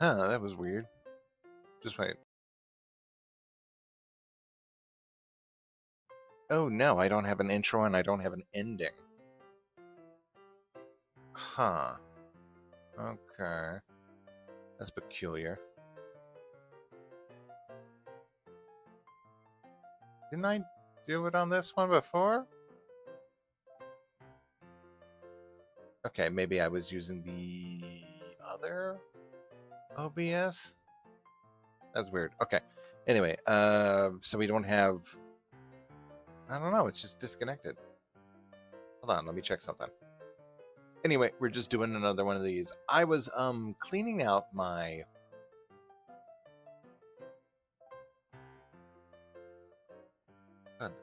Huh, that was weird. Just wait. Oh no, I don't have an intro and I don't have an ending. Huh. Okay. That's peculiar. Didn't I do it on this one before? Okay, maybe I was using the other OBS? That's weird. Okay. Anyway, so we don't have... I don't know, it's just disconnected. Hold on, let me check something. Anyway, we're just doing another one of these. I was cleaning out my...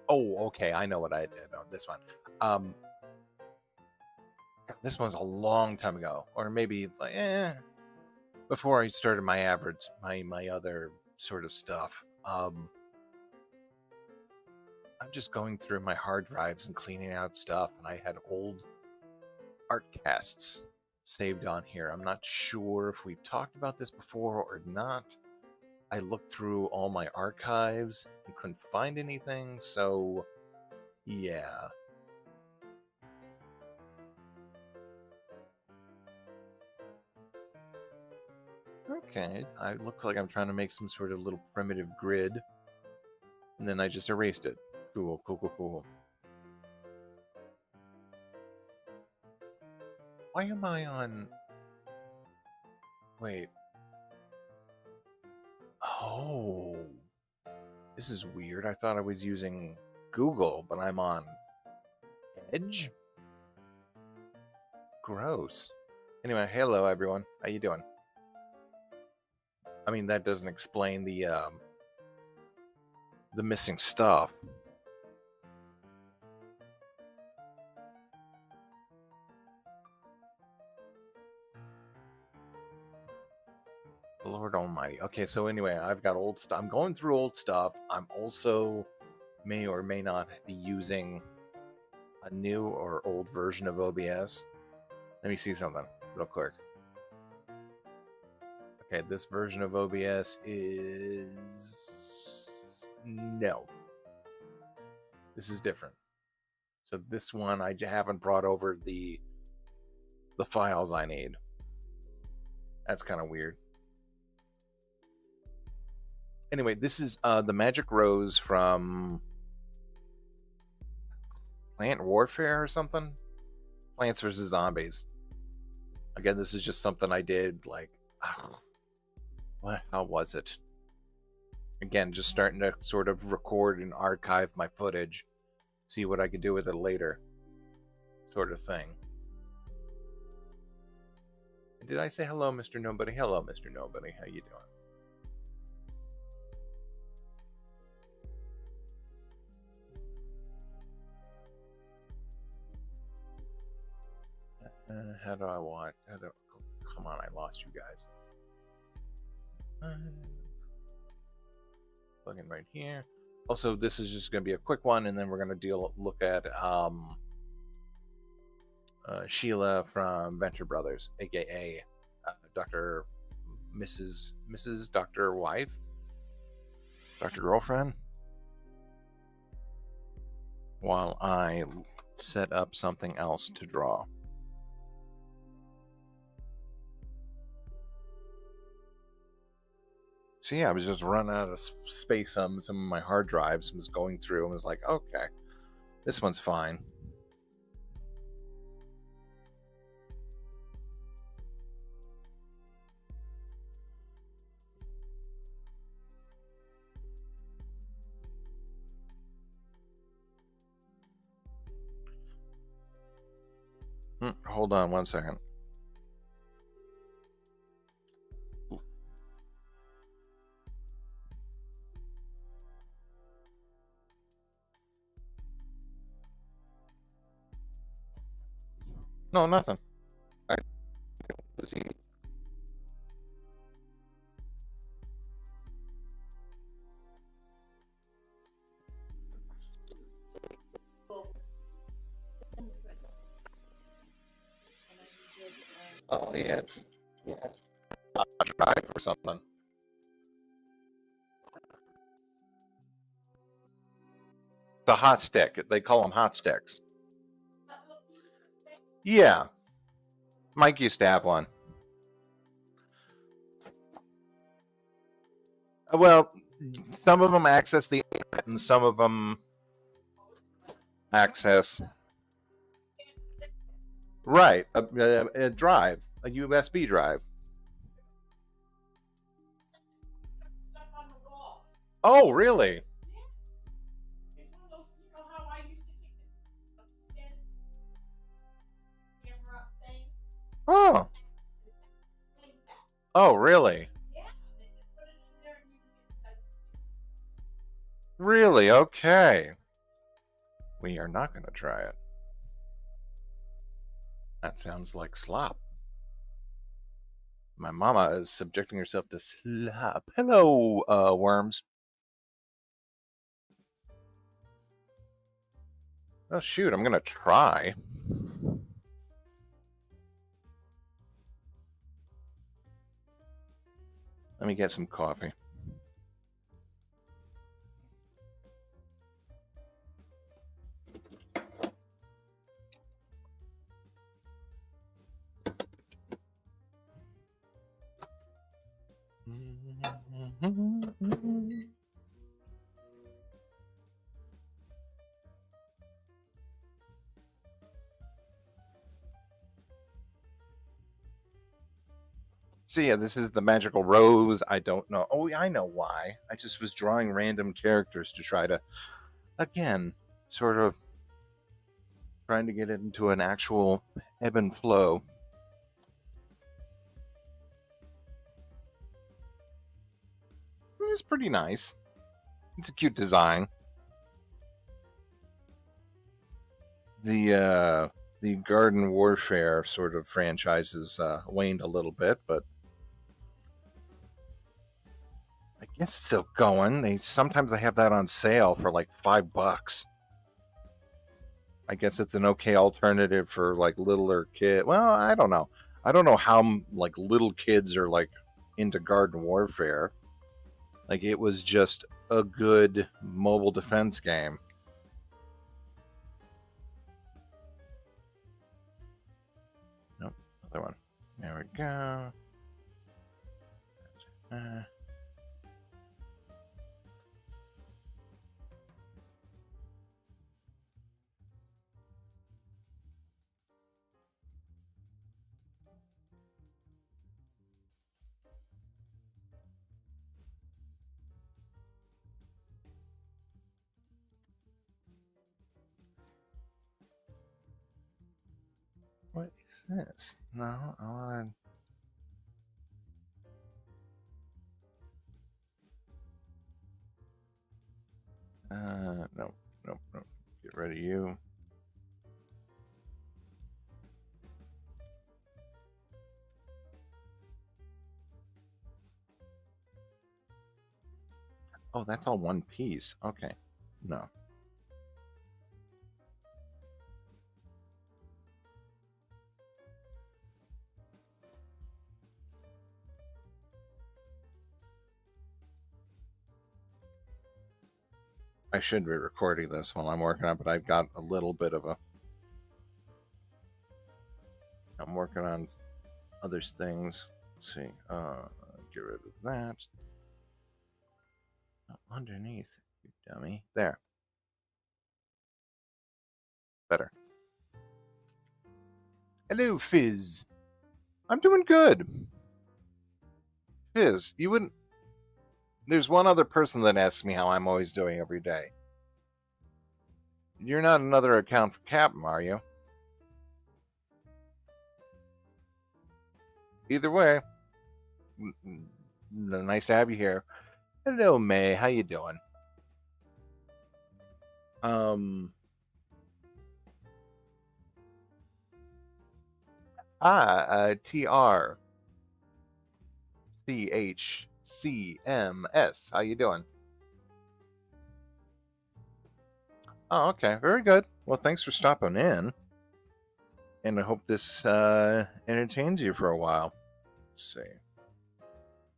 Oh, okay, I know what I did on this one. This one's a long time ago, or maybe like before I started my average, my other sort of stuff. I'm just going through my hard drives and cleaning out stuff, and I had old Artcasts saved on here. I'm not sure if we've talked about this before or not. I looked through all my archives and couldn't find anything, so yeah. Okay, I look like I'm trying to make some sort of little primitive grid, and then I just erased it. Cool, cool, cool, cool. Why am I on... Wait. Oh. This is weird. I thought I was using Google, but I'm on Edge? Gross. Anyway, hello everyone. How you doing? I mean, that doesn't explain the missing stuff. Lord Almighty. Okay, so anyway, I've got old stuff. I'm going through old stuff. I'm also may or may not be using a new or old version of OBS. Let me see something real quick. Okay, this version of OBS is... No. This is different. So this one, I haven't brought over the files I need. That's kind of weird. Anyway, this is the Magic Rose from Plant Warfare or something? Plants vs. Zombies. Again, this is just something I did, like, how was it? Again, just starting to sort of record and archive my footage, see what I could do with it later, sort of thing. Did I say hello, Mr. Nobody? Hello, Mr. Nobody. How you doing? How do I want? Come on, I lost you guys. Looking right here. Also, this is just going to be a quick one, and then we're going to look at Sheila from Venture Brothers, aka Dr. Mrs. Dr. Wife, Dr. Girlfriend. While I set up something else to draw. So yeah, I was just running out of space on some of my hard drives and was going through and was like, okay, this one's fine. Hold on one second. No, nothing. I was eating. Oh, yes. Yeah. drive or something. It's a hot stick. They call them hot sticks. Yeah. Mike used to have one. Well, some of them access the internet and some of them access. Right. A drive, a USB drive. Oh, really? Oh. Oh, really? Really? Okay. We are not going to try it. That sounds like slop. My mama is subjecting herself to slop. Hello, worms. Oh, shoot. I'm going to try. Let me get some coffee. See, yeah, this is the magical rose. I don't know. Oh, I know why. I just was drawing random characters to try to, again, sort of trying to get it into an actual ebb and flow. It's pretty nice. It's a cute design. The Garden Warfare sort of franchises waned a little bit, but I guess it's still going. Sometimes they have that on sale for like $5. I guess it's an okay alternative for like littler kid. Well, I don't know. I don't know how like little kids are like into Garden Warfare. Like it was just a good mobile defense game. Nope, other one. There we go. What is this? No, I want. Nope, nope, nope. Get rid of you. Oh, that's all one piece. Okay. No. I should be recording this while I'm working on it, but I've got a little bit of a. I'm working on other things. Let's see. Get rid of that. Underneath, you dummy. There. Better. Hello, Fizz. I'm doing good. Fizz, you wouldn't. There's one other person that asks me how I'm always doing every day. You're not another account for Captain, are you? Either way, nice to have you here. Hello, May. How you doing? TR CHCMS. How you doing? Oh, okay. Very good. Well, thanks for stopping in. And I hope this entertains you for a while. Let's see.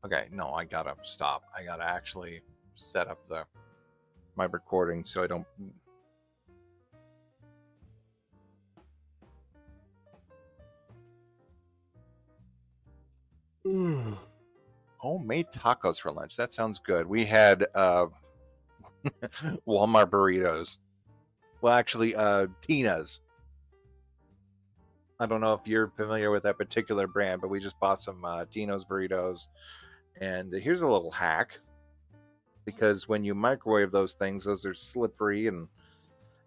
Okay, no, I gotta stop. I gotta actually set up my recording so I don't. Homemade tacos for lunch. That sounds good. We had Walmart burritos. Well, actually, Tina's. I don't know if you're familiar with that particular brand, but we just bought some Tino's burritos. And here's a little hack, because when you microwave those things, those are slippery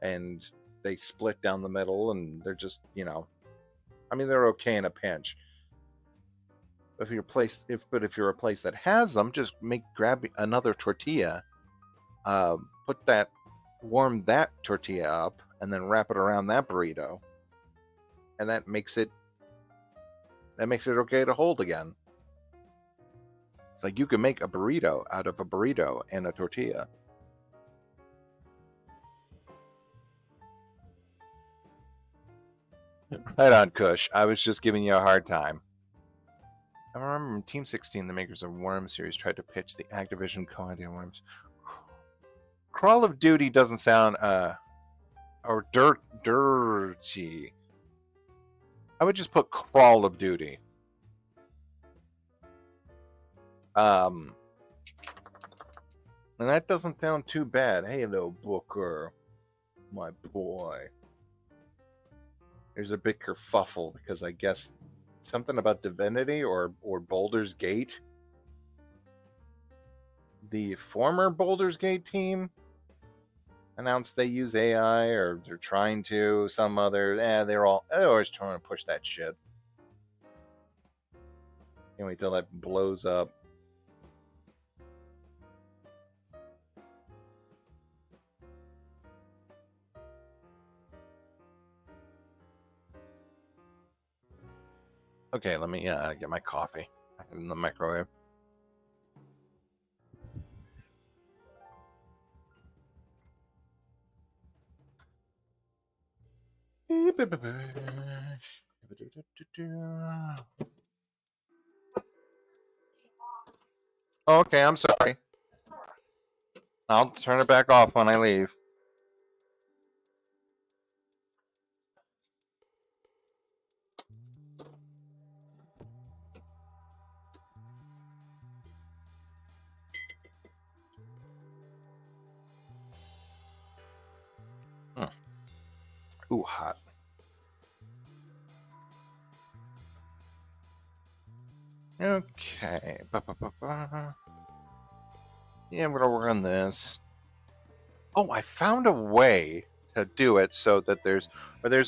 and they split down the middle, and they're just, I mean, they're okay in a pinch. If you're a place that has them, just grab another tortilla, warm that tortilla up, and then wrap it around that burrito, and that makes it okay to hold again. It's like you can make a burrito out of a burrito and a tortilla. Right on, Kush. I was just giving you a hard time. I remember in Team 16, the makers of Worm series tried to pitch the Activision co-idea Worms. Call of Duty doesn't sound or dirty. I would just put Crawl of Duty. And that doesn't sound too bad. Hey, hello, Booker, my boy. There's a big kerfuffle because I guess something about Divinity or Baldur's Gate. The former Baldur's Gate team announced they use AI, or they're trying to. Some other, they're always trying to push that shit. Can't wait till that blows up. Okay, let me get my coffee in the microwave. Okay, I'm sorry. I'll turn it back off when I leave. Ooh, hot. Okay. Yeah, I'm gonna work on this. Oh, I found a way to do it so that there's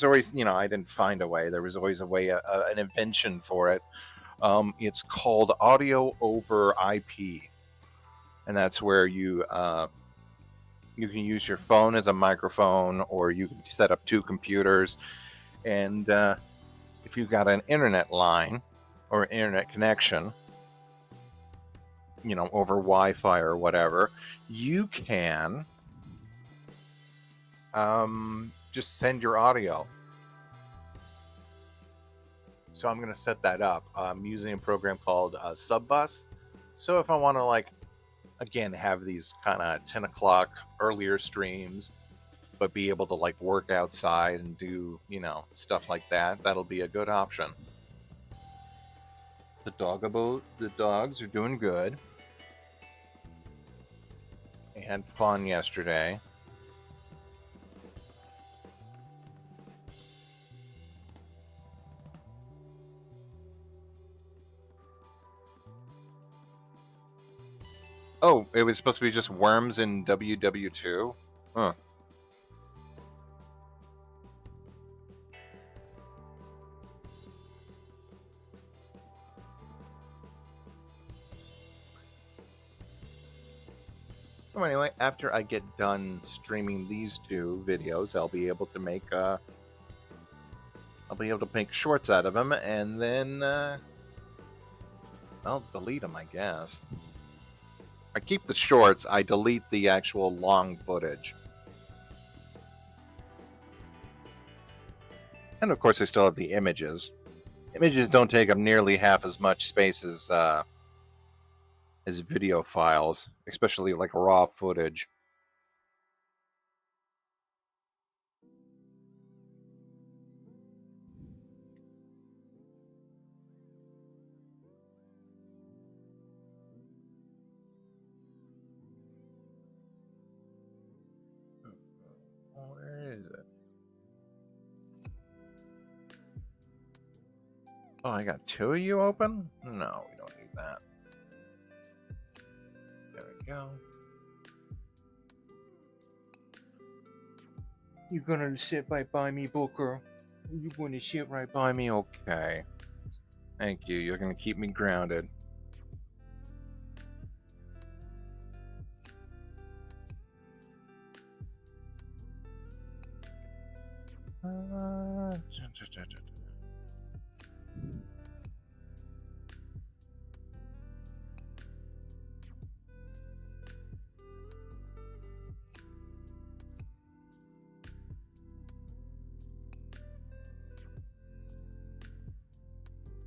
always, I didn't find a way. There was always a way, an invention for it. It's called audio over IP, and that's where you can use your phone as a microphone, or you can set up two computers, and if you've got an internet line or internet connection, over Wi-Fi or whatever, you can just send your audio. So I'm going to set that up. I'm using a program called Subbus. So if I want to, again, have these kind of 10 o'clock earlier streams, but be able to work outside and do, stuff like that, that'll be a good option. The dogs are doing good. They had fun yesterday. Oh, it was supposed to be just worms in WW2? Huh. So anyway, after I get done streaming these two videos, I'll be able to make shorts out of them, and then I'll delete them, I guess. I keep the shorts, I delete the actual long footage. And of course, I still have the images. Images don't take up nearly half as much space as as video files, especially like raw footage. Where is it? Oh, I got two of you open? No, we don't need that. There we go. You're gonna sit right by me, Booker. You're gonna sit right by me? Okay. Thank you. You're gonna keep me grounded.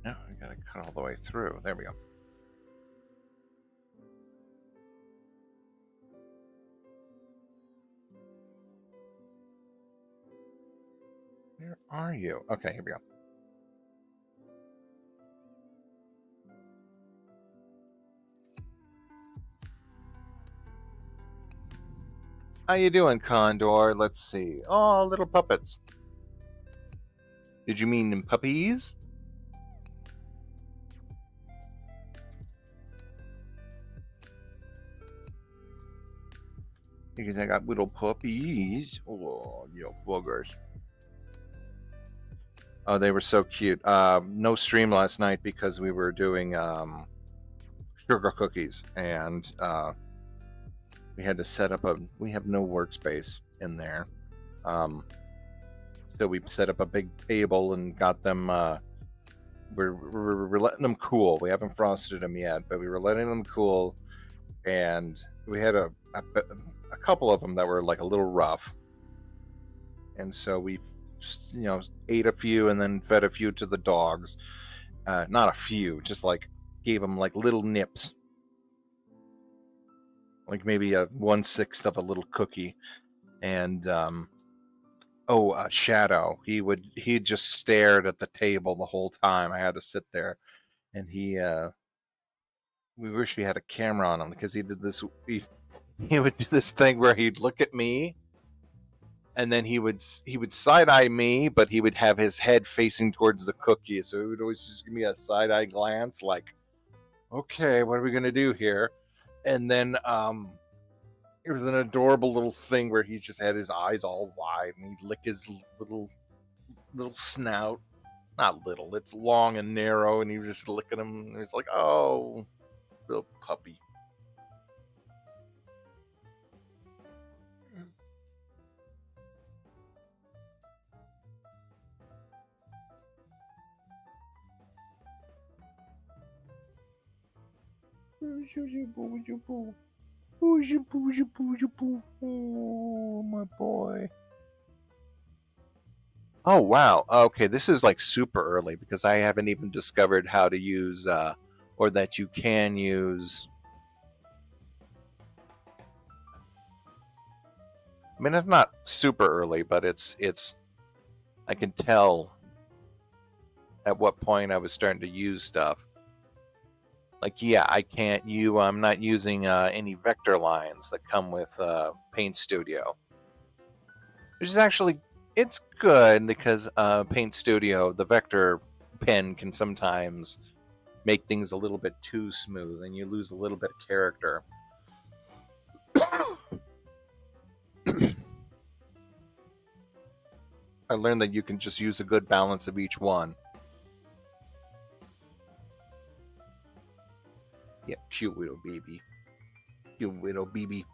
No, I gotta cut all the way through. There we go. Where are you? Okay, here we go. How you doing, Condor? Let's see. Oh, little puppets. Did you mean puppies? Because I got little puppies. Oh, you boogers. Oh, they were so cute. No stream last night because we were doing sugar cookies, and we had to set up we have no workspace in there. So we set up a big table and got them. We're letting them cool. We haven't frosted them yet, but we were letting them cool, and we had a couple of them that were like a little rough, and so we, ate a few and then fed a few to the dogs. Not a few, just like gave them like little nips, like maybe a 1/6 of a little cookie, and Shadow. He just stared at the table the whole time. I had to sit there, and we wish we had a camera on him because he did this. He would do this thing where he'd look at me, and then he would side eye me, but he would have his head facing towards the cookie, so he would always just give me a side eye glance, like, okay, what are we gonna do here? And then it was an adorable little thing where he just had his eyes all wide and he'd lick his little snout. Not little, it's long and narrow, and he was just licking him. And he was like, oh, little puppy. Oh, my boy. Oh, wow. Okay, this is like super early because I haven't even discovered how to use, or that you can use. I mean, it's not super early, but it's. I can tell at what point I was starting to use stuff. Like, yeah, I'm not using any vector lines that come with Paint Studio, which is actually, it's good because Paint Studio, the vector pen can sometimes make things a little bit too smooth and you lose a little bit of character. I learned that you can just use a good balance of each one. Yeah, cute little baby. Cute little baby.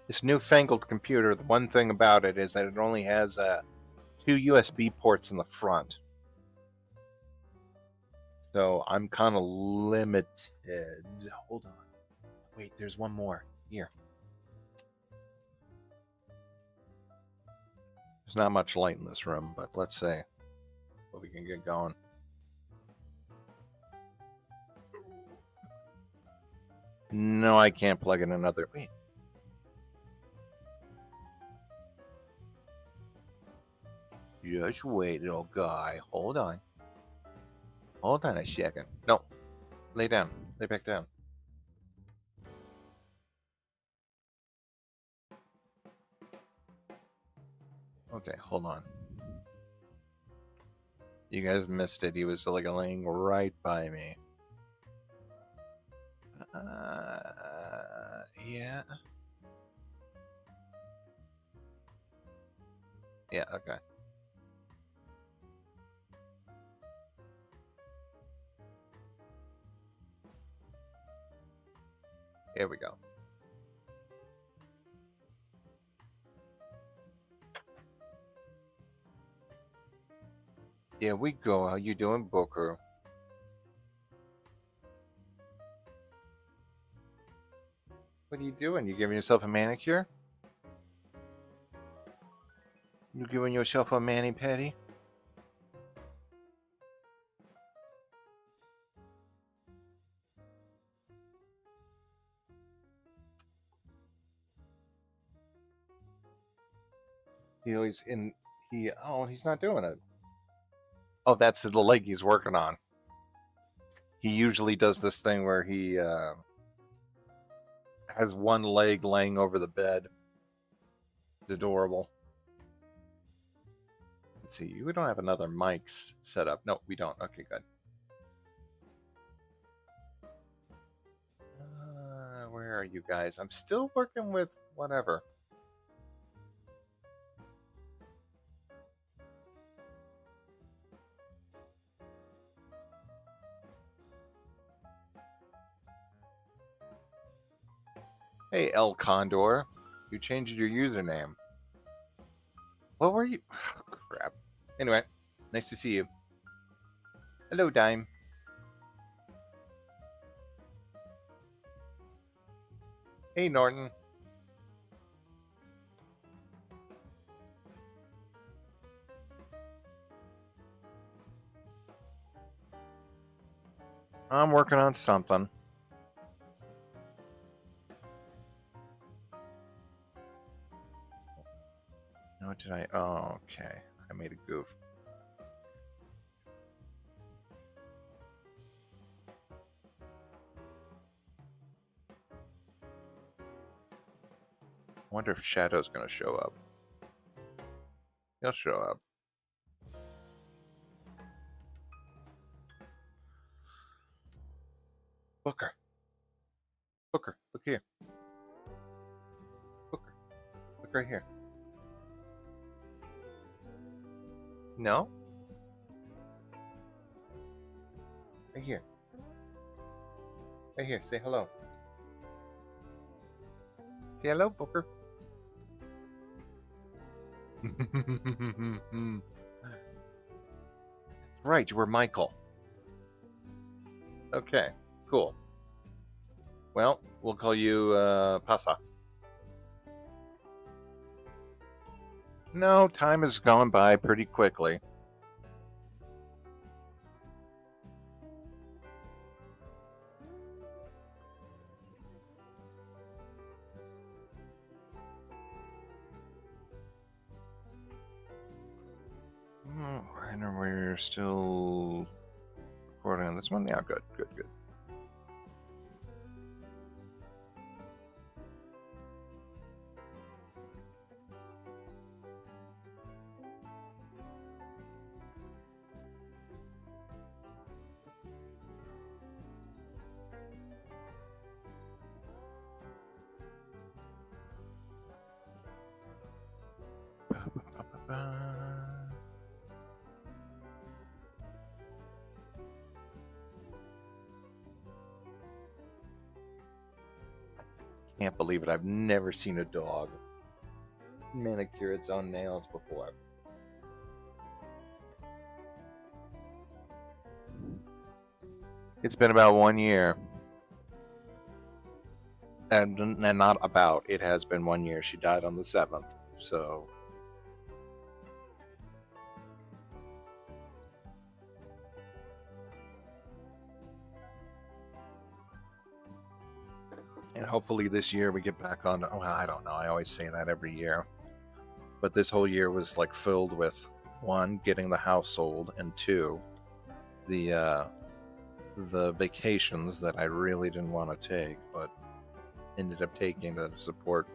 This newfangled computer, the one thing about it is that it only has 2 USB ports in the front. So I'm kind of limited. Hold on. Wait, there's one more. Here. There's not much light in this room, but let's see what we can get going. No, I can't plug in another. Wait. Just wait, little guy. Hold on. Hold on a second. No. Lay down. Lay back down. Okay, hold on. You guys missed it. He was like laying right by me. Yeah. Yeah, okay. Here we go. Here we go. How you doing, Booker? What are you doing? You giving yourself a manicure? You giving yourself a mani-pedi? He's in. He's not doing it. Oh, that's the leg he's working on. He usually does this thing where he has one leg laying over the bed. It's adorable. Let's see. We don't have another mic set up. No, we don't. Okay, good. Where are you guys? I'm still working with whatever. Hey, El Condor. You changed your username. What were you? Oh, crap. Anyway, nice to see you. Hello, Dime. Hey, Norton. I'm working on something. What did I? Oh, okay. I made a goof. I wonder if Shadow's going to show up. He'll show up. Booker. Booker, look here. Booker, look right here. No? Right here. Right here. Say hello. Say hello, Booker. That's right, you were Michael. Okay, cool. Well, we'll call you Pasa. No, time has gone by pretty quickly. And we're still recording on this one? Yeah, good, good, good. Can't believe it. I've never seen a dog manicure its own nails before. It's been about 1 year. And not about. It has been 1 year. She died on the 7th. So. And hopefully this year we get back on. Well, I don't know. I always say that every year. But this whole year was like filled with, one, getting the house sold, and two, the vacations that I really didn't want to take, but ended up taking to support,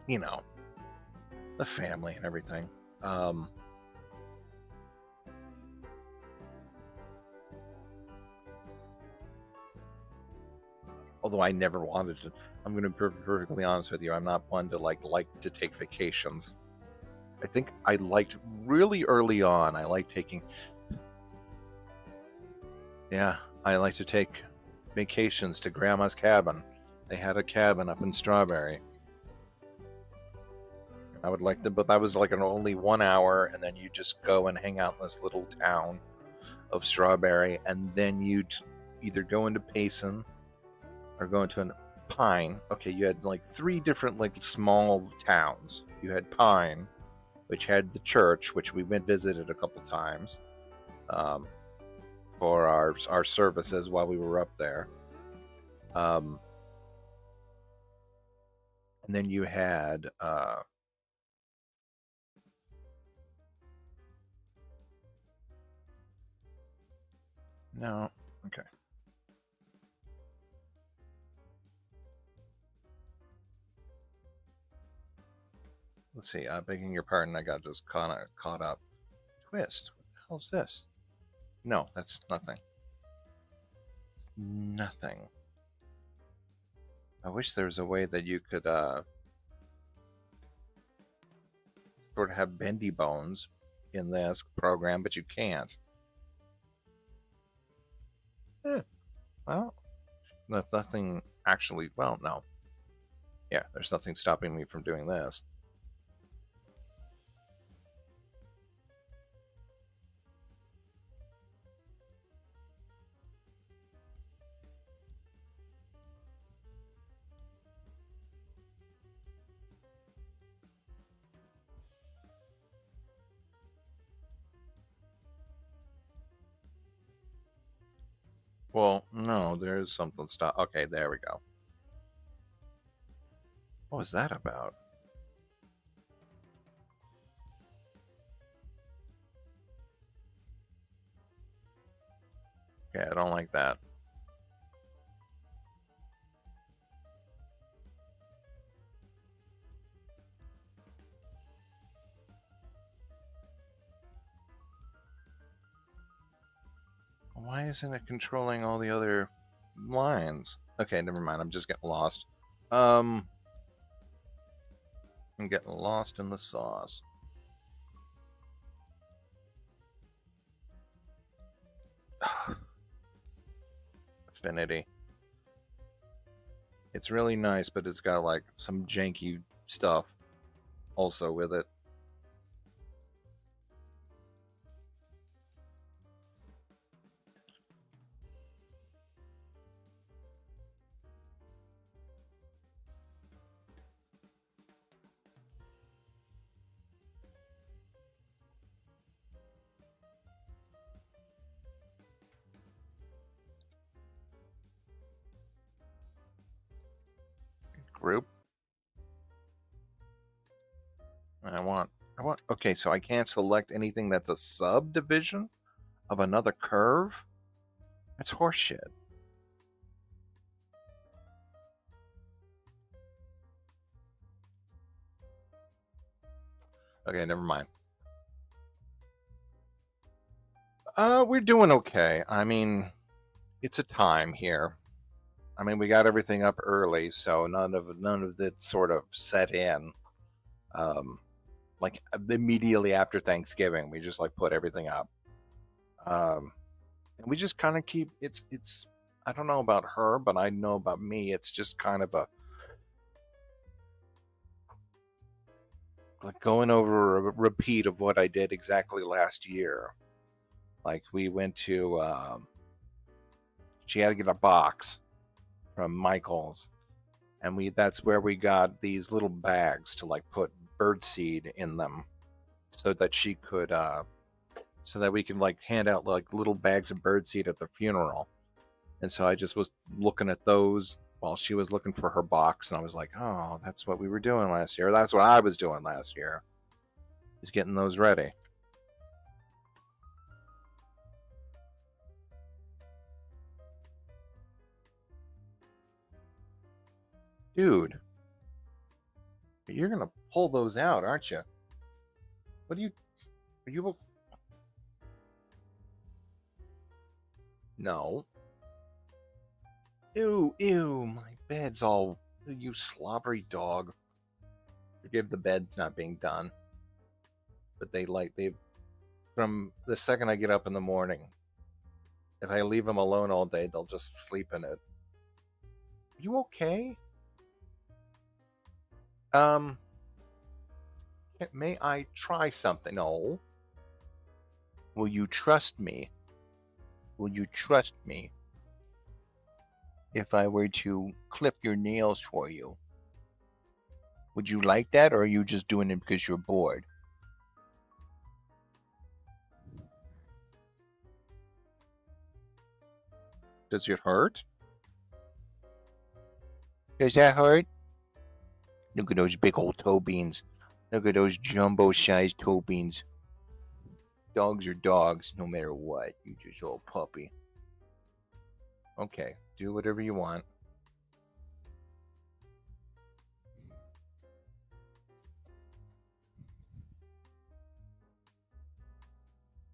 the family and everything. Although I never wanted to. I'm going to be perfectly honest with you. I'm not one to like to take vacations. I think I liked really early on. I like taking. Yeah, I like to take vacations to Grandma's cabin. They had a cabin up in Strawberry. I would like to, but that was like an only 1 hour, and then you just go and hang out in this little town of Strawberry, and then you'd either go into Payson or go into an Pine. Okay, you had like 3 different like small towns. You had Pine, which had the church, which we went visited a couple times for our services while we were up there. And then you had no, okay. Let's see. Begging your pardon, I got just caught up. Twist. What the hell's this? No, that's nothing. Nothing. I wish there was a way that you could sort of have bendy bones in this program, but you can't. Well, that's nothing actually. Well, no. Yeah, there's nothing stopping me from doing this. Well, no, there's something stop. Okay, there we go. What was that about? Okay, I don't like that. Why isn't it controlling all the other lines? Okay, never mind. I'm just getting lost. I'm getting lost in the sauce. Affinity. It's really nice, but it's got like some janky stuff also with it. Group. I want, okay, so I can't select anything that's a subdivision of another curve? That's horseshit. Okay, never mind. We're doing okay. I mean, it's a time here. I mean, we got everything up early, so none of it sort of set in. Like immediately after Thanksgiving, we just like put everything up. And we just kind of keep it's I don't know about her, but I know about me. It's just kind of a like going over a repeat of what I did exactly last year. Like we went to she had to get a box from Michael's, and that's where we got these little bags to like put birdseed in them so that she could so that we can like hand out like little bags of birdseed at the funeral. And so I just was looking at those while she was looking for her box, and I was like, oh, that's what we were doing last year. That's what I was doing last year. Is getting those ready. Dude, you're gonna pull those out, aren't you? What are you? No. Ew, ew, my bed's all, you slobbery dog. Forgive the bed's not being done. But from the second I get up in the morning, if I leave them alone all day, they'll just sleep in it. Are you okay? May I try something? No. Will you trust me? Will you trust me if I were to clip your nails for you? Would you like that, or are you just doing it because you're bored? Does it hurt? Does that hurt? Look at those big old toe beans. Look at those jumbo-sized toe beans. Dogs are dogs, no matter what. You just old puppy. Okay, do whatever you want.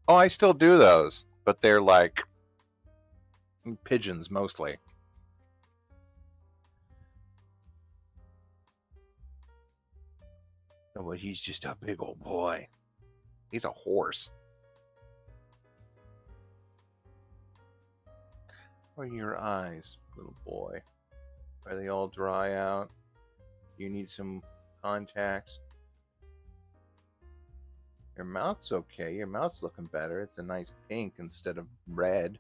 Oh, I still do those, but they're like pigeons mostly. Oh, well, he's just a big old boy. He's a horse. Where are your eyes, little boy? Are they all dry out? You need some contacts? Your mouth's okay. Your mouth's looking better. It's a nice pink instead of red.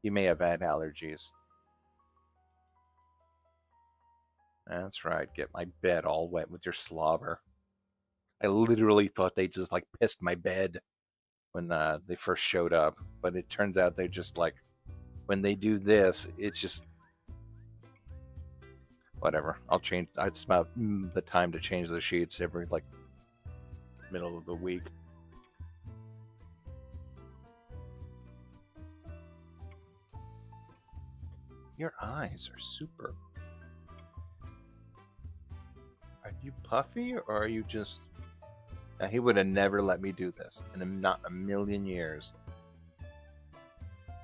You may have had allergies. That's right. Get my bed all wet with your slobber. I literally thought they just like pissed my bed when they first showed up, but it turns out they just like, when they do this, it's just whatever. It's about the time to change the sheets every like middle of the week. Your eyes are super. Are you puffy, or are you just... Now, he would have never let me do this, and not a million years.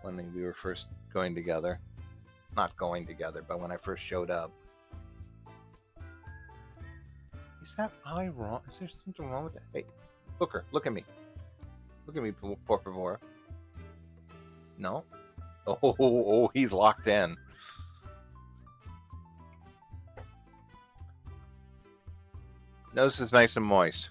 When we were first going together. Not going together, but when I first showed up. Is that eye wrong? Is there something wrong with that? Hey, Booker, look at me. Look at me, por favor. No? Oh, he's locked in. Nose is nice and moist.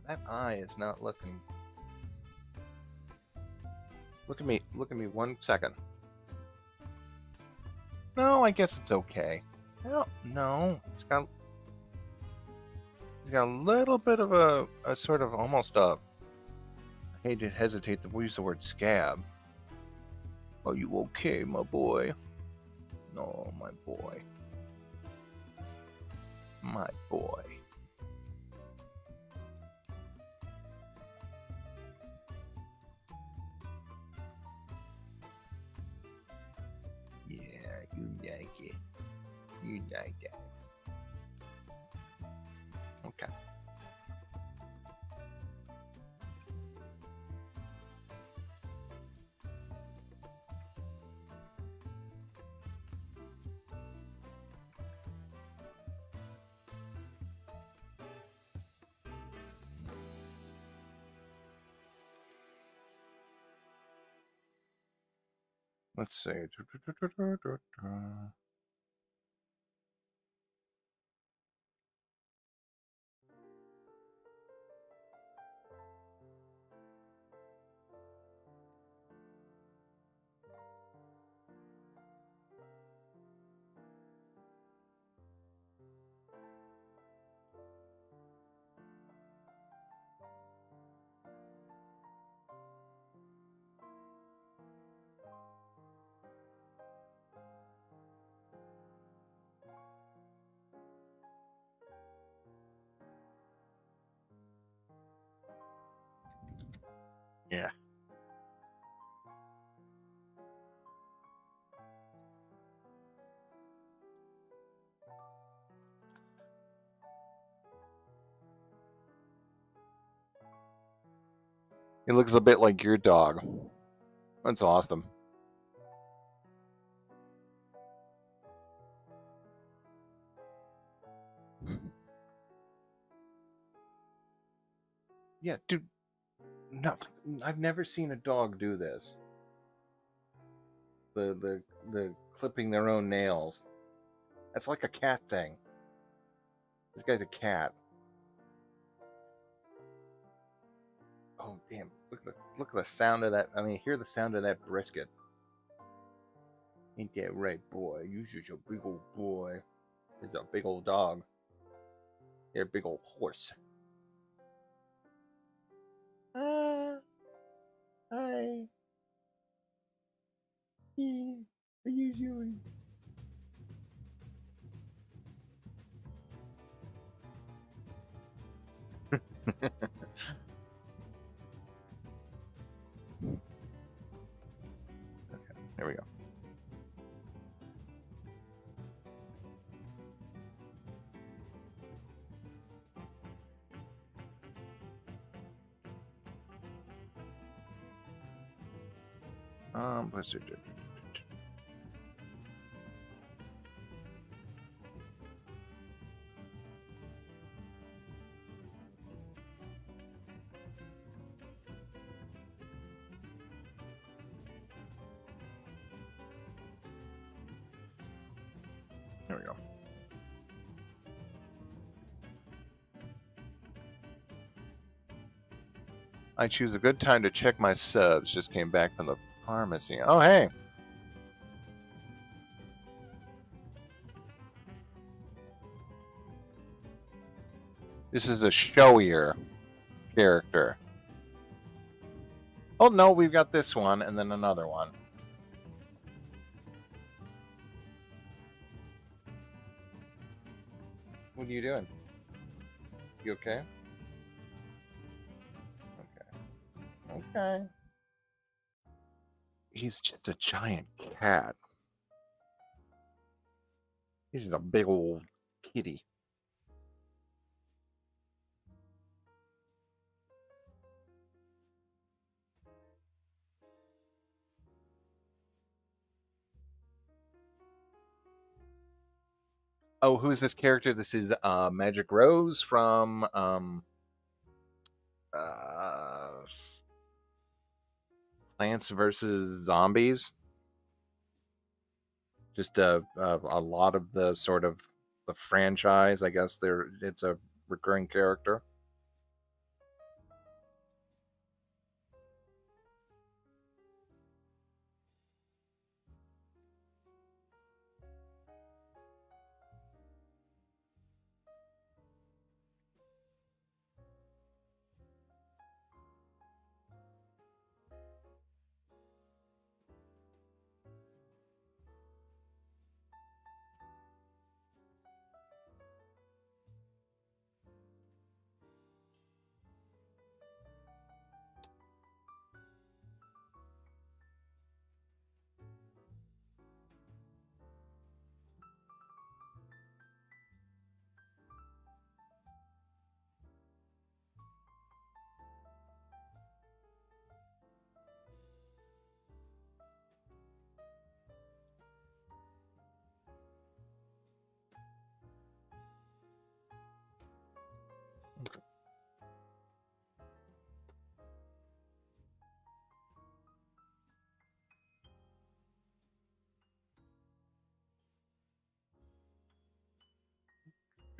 That eye is not looking... Look at me 1 second. No, I guess it's okay. No, it's got a little bit of a sort of almost a... I hesitate to use the word scab. Are you okay, my boy? No, my boy. My boy. You like it. You like it. Okay. Let's see. Yeah. He looks a bit like your dog. That's awesome. Yeah, dude. No, I've never seen a dog do this. The clipping their own nails. That's like a cat thing. This guy's a cat. Oh damn! Look at the sound of that. I mean, hear the sound of that brisket. Ain't that right, boy? You're just a big old boy. It's a big old dog. You're a big old horse. Hi. What are you doing? There we go. Let's do. There we go. I choose a good time to check my subs. Just came back from the pharmacy. Oh, hey. This is a showier character. Oh, no, we've got this one and then another one. What are you doing? You okay? Okay. Okay. He's just a giant cat. He's a big old kitty. Oh, who's this character? This is Magic Rose from uh, Plants vs. Zombies. Just a lot of the sort of the franchise. I guess it's a recurring character.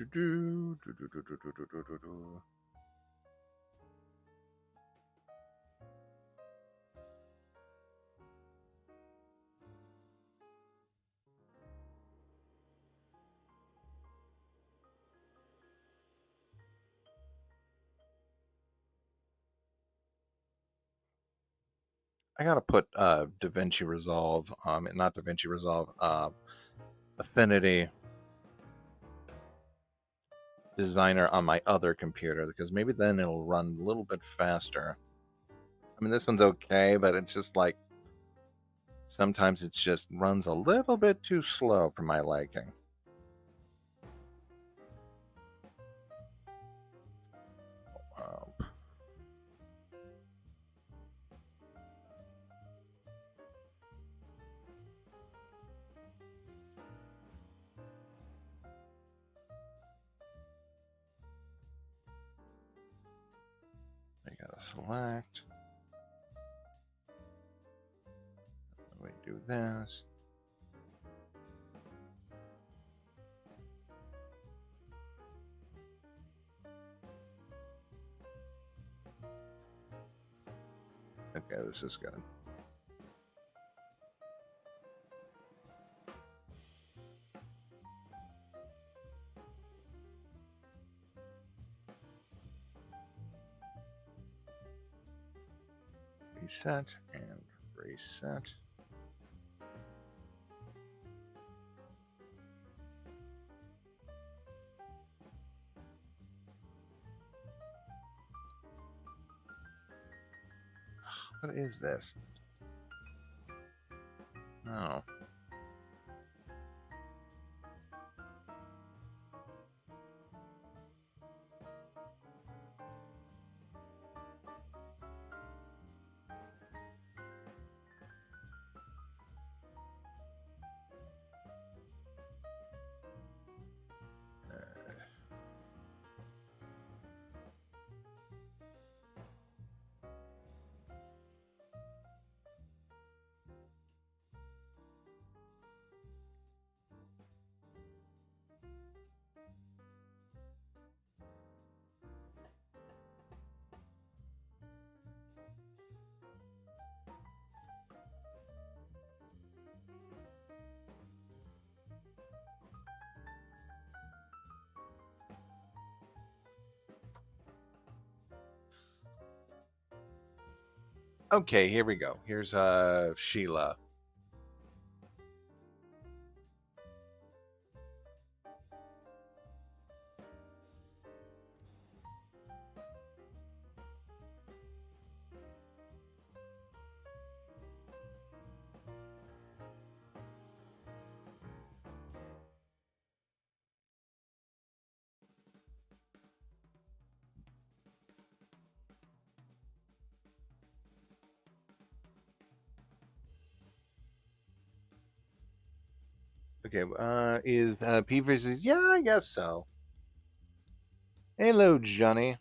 I gotta put DaVinci Resolve, not DaVinci Resolve, Affinity Designer on my other computer because maybe then it'll run a little bit faster. I mean, this one's okay, but it's just like sometimes it just runs a little bit too slow for my liking. I gotta select. We do this. Okay, this is good. Reset and reset. What is this? Oh. Okay, here we go. Here's Sheila. Okay, is Peavers? Yeah, I guess so. Hello, Johnny.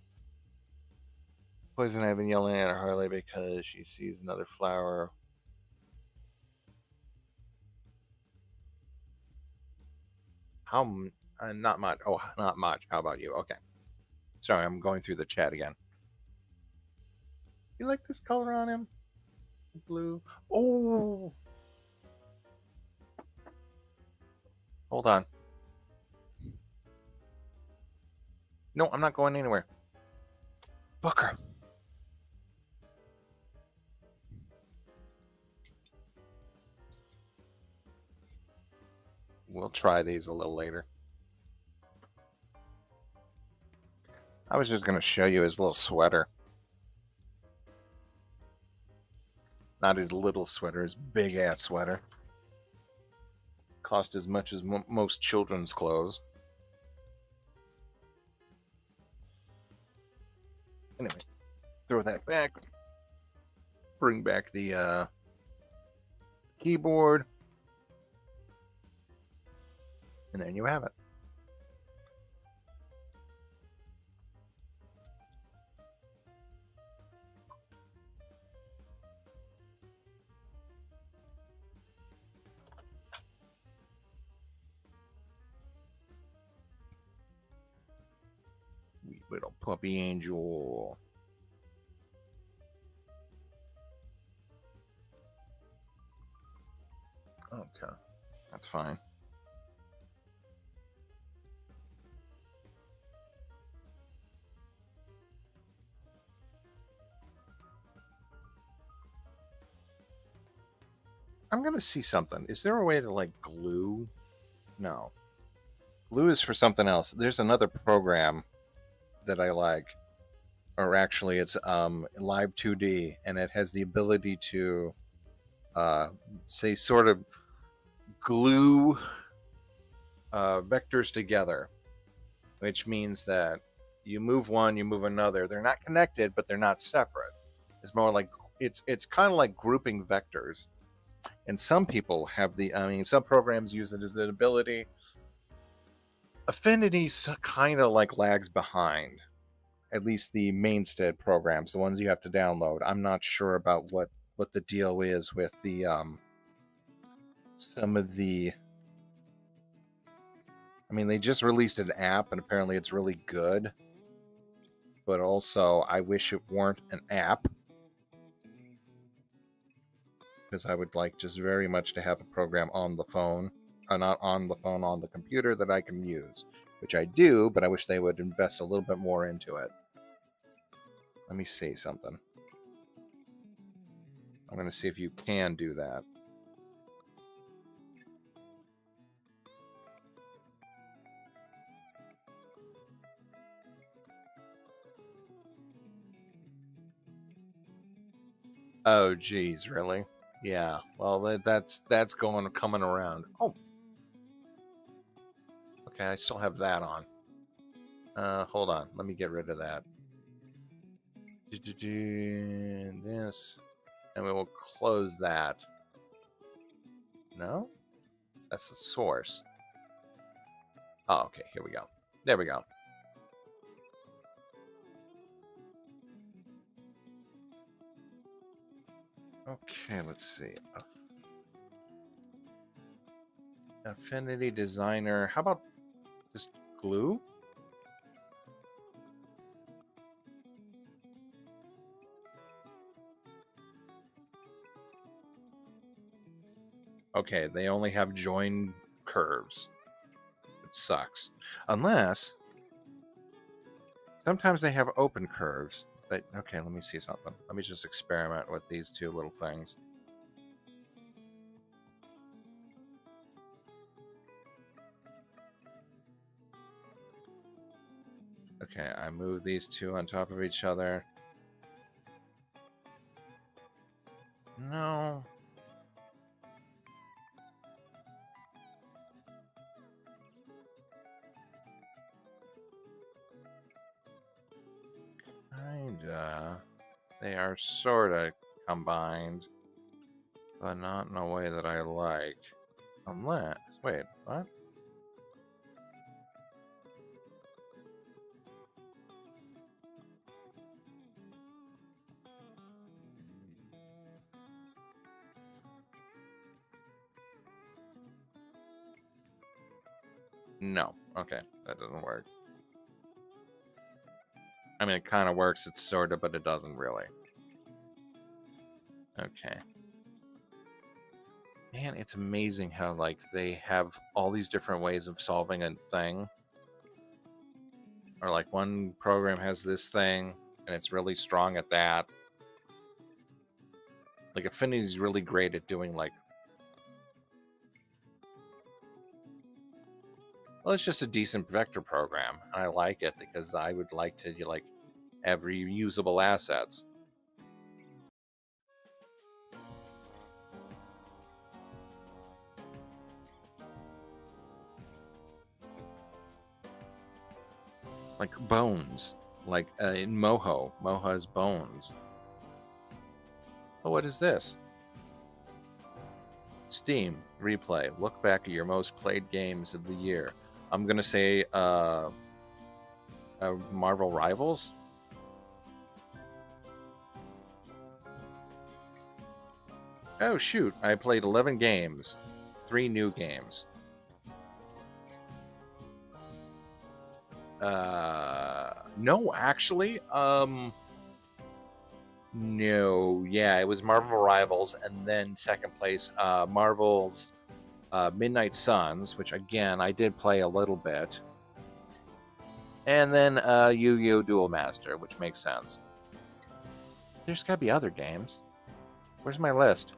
Poison, I've been yelling at Harley because she sees another flower. How? Not much. Oh, not much. How about you? Okay. Sorry, I'm going through the chat again. You like this color on him? Blue. Oh. Hold on. No, I'm not going anywhere. Booker. We'll try these a little later. I was just going to show you his little sweater. Not his little sweater, his big ass sweater. Cost as much as most children's clothes. Anyway, throw that back. Bring back the keyboard. And there you have it. Little puppy angel. Okay, that's fine. I'm gonna see something. Is there a way to like glue? No. Glue is for something else. There's another program that I like, or actually, it's Live 2D, and it has the ability to say sort of glue vectors together, which means that you move one, you move another. They're not connected, but they're not separate. It's more like it's kind of like grouping vectors. And some people have some programs use it as an ability. Affinity kind of like lags behind, at least the mainstead programs, the ones you have to download. I'm not sure about what the deal is with the some of the. I mean, they just released an app, and apparently it's really good. But also, I wish it weren't an app, because I would like just very much to have a program on the phone, not on the phone, on the computer that I can use, which I do, but I wish they would invest a little bit more into it. Let me see something. I'm going to see if you can do that. Oh, geez, really? Yeah. Well, that's coming around. Oh. Okay, I still have that on. Hold on. Let me get rid of that. This, and we will close that. No, that's the source. Oh, okay. Here we go. There we go. Okay, let's see. Affinity Designer. How about just glue? Okay, they only have join curves. It sucks. Unless sometimes they have open curves. But okay, let me see something. Let me just experiment with these two little things. Okay, I move these two on top of each other. No. Kinda. They are sorta combined, but not in a way that I like. Unless, wait, what? No. Okay, that doesn't work. I mean, it kind of works, it's sorta, but it doesn't really. Okay. Man, it's amazing how, like, they have all these different ways of solving a thing. Or, like, one program has this thing, and it's really strong at that. Like, Affinity is really great at doing, like... Well, it's just a decent vector program. I like it because I would like to, like, have reusable assets. Like bones. Like in Moho. Moha's bones. Oh, what is this? Steam replay. Look back at your most played games of the year. I'm gonna say Marvel Rivals. Oh shoot! I played 11 games, 3 new games. No, actually, no, yeah, it was Marvel Rivals, and then second place, Marvel's Midnight Suns, which again I did play a little bit, and then Yu-Gi-Oh! Duel Master, which makes sense. There's got to be other games. Where's my list?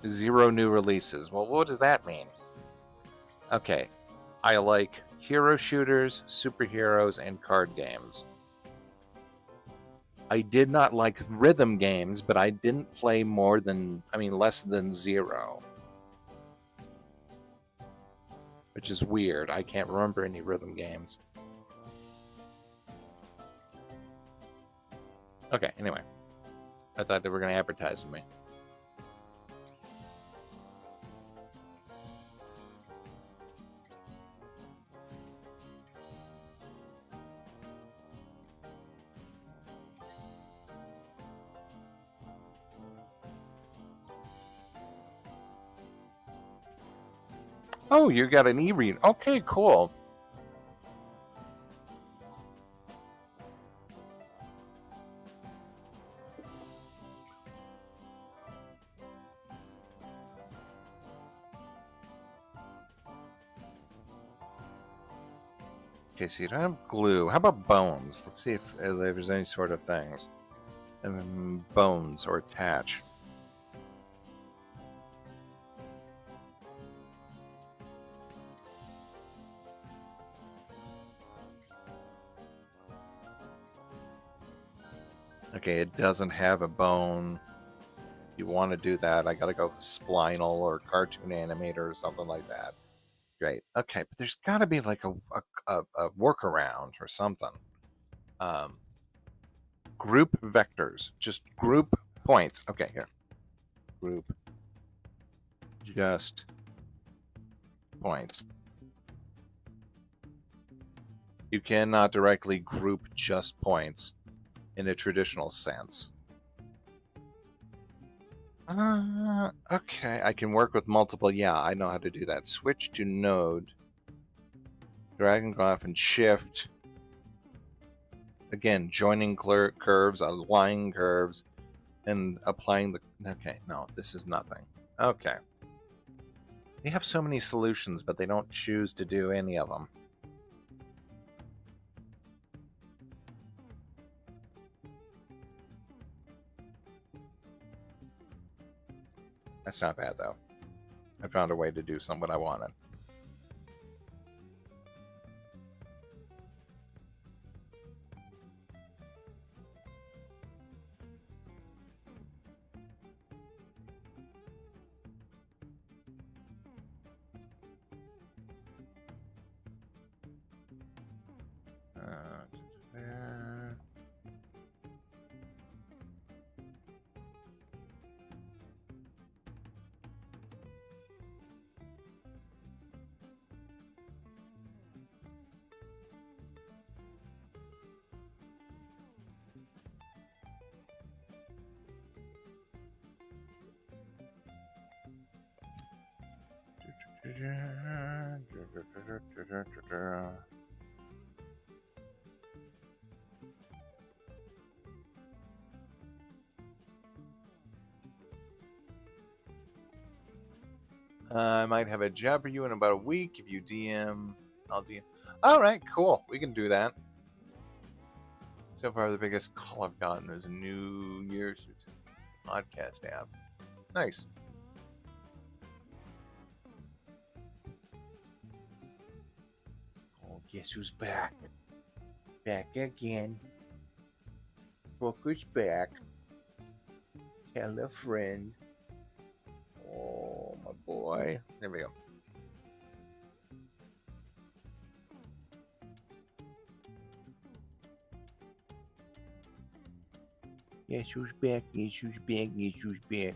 Zero new releases. Well, what does that mean? Okay, I like hero shooters, superheroes, and card games. I did not like rhythm games, but I didn't play less than 0. Which is weird. I can't remember any rhythm games. Okay, anyway. I thought they were going to advertise me. Oh, you got an e-read. Okay, cool. Okay, so you don't have glue. How about bones? Let's see if there's any sort of things. Bones or attach. Okay, it doesn't have a bone. If you want to do that, I gotta go Splinal or Cartoon Animator or something like that. Great. Okay, but there's got to be like a workaround or something. Group vectors, just group points. Okay, here. Group just points. You cannot directly group just points in a traditional sense. Okay, I can work with multiple. Yeah, I know how to do that. Switch to node. Drag and off and shift. Again, joining curves, aligning curves, and applying the... Okay, no, this is nothing. Okay. They have so many solutions, but they don't choose to do any of them. That's not bad, though. I found a way to do something I wanted. I might have a job for you in about a week. If you DM, I'll DM. All right, cool. We can do that. So far, the biggest call I've gotten is a New Year's podcast app. Nice. Oh, guess who's back? Back again. Booker's back. Tell a friend. Oh, my boy. There we go. Yes, who's back? Yes, who's back? Yes, who's back?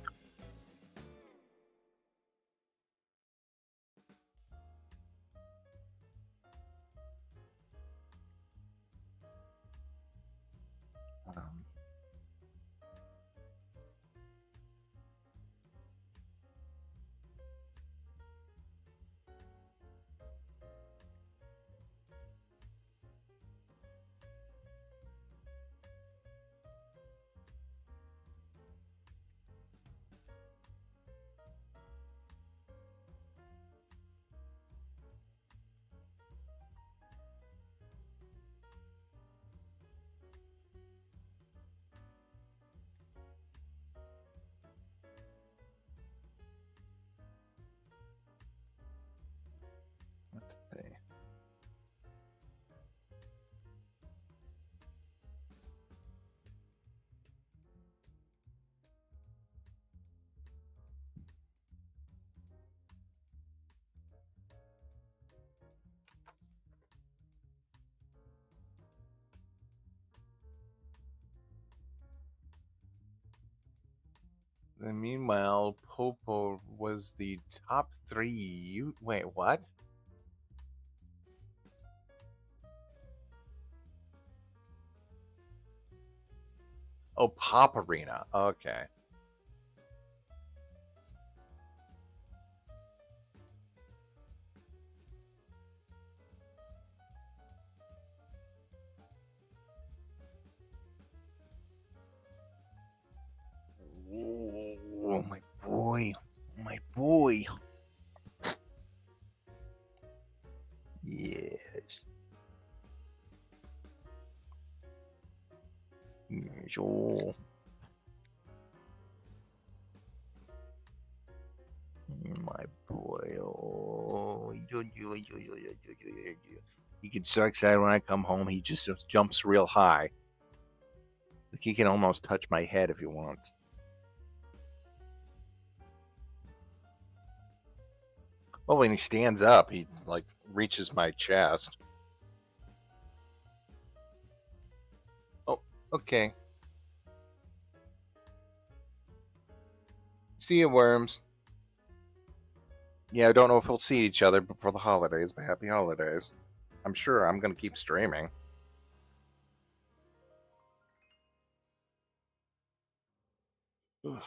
And meanwhile, Popo was the top 3. You wait, what? Oh, Pop Arena. Okay. Oh, my boy. My boy. Yes. Yes. Oh, my boy. Oh. He gets so excited when I come home. He just jumps real high. Like he can almost touch my head if he wants. Oh, when he stands up, he like reaches my chest. Oh, okay. See you, worms. Yeah, I don't know if we'll see each other before the holidays, but happy holidays. I'm sure I'm going to keep streaming. Ugh.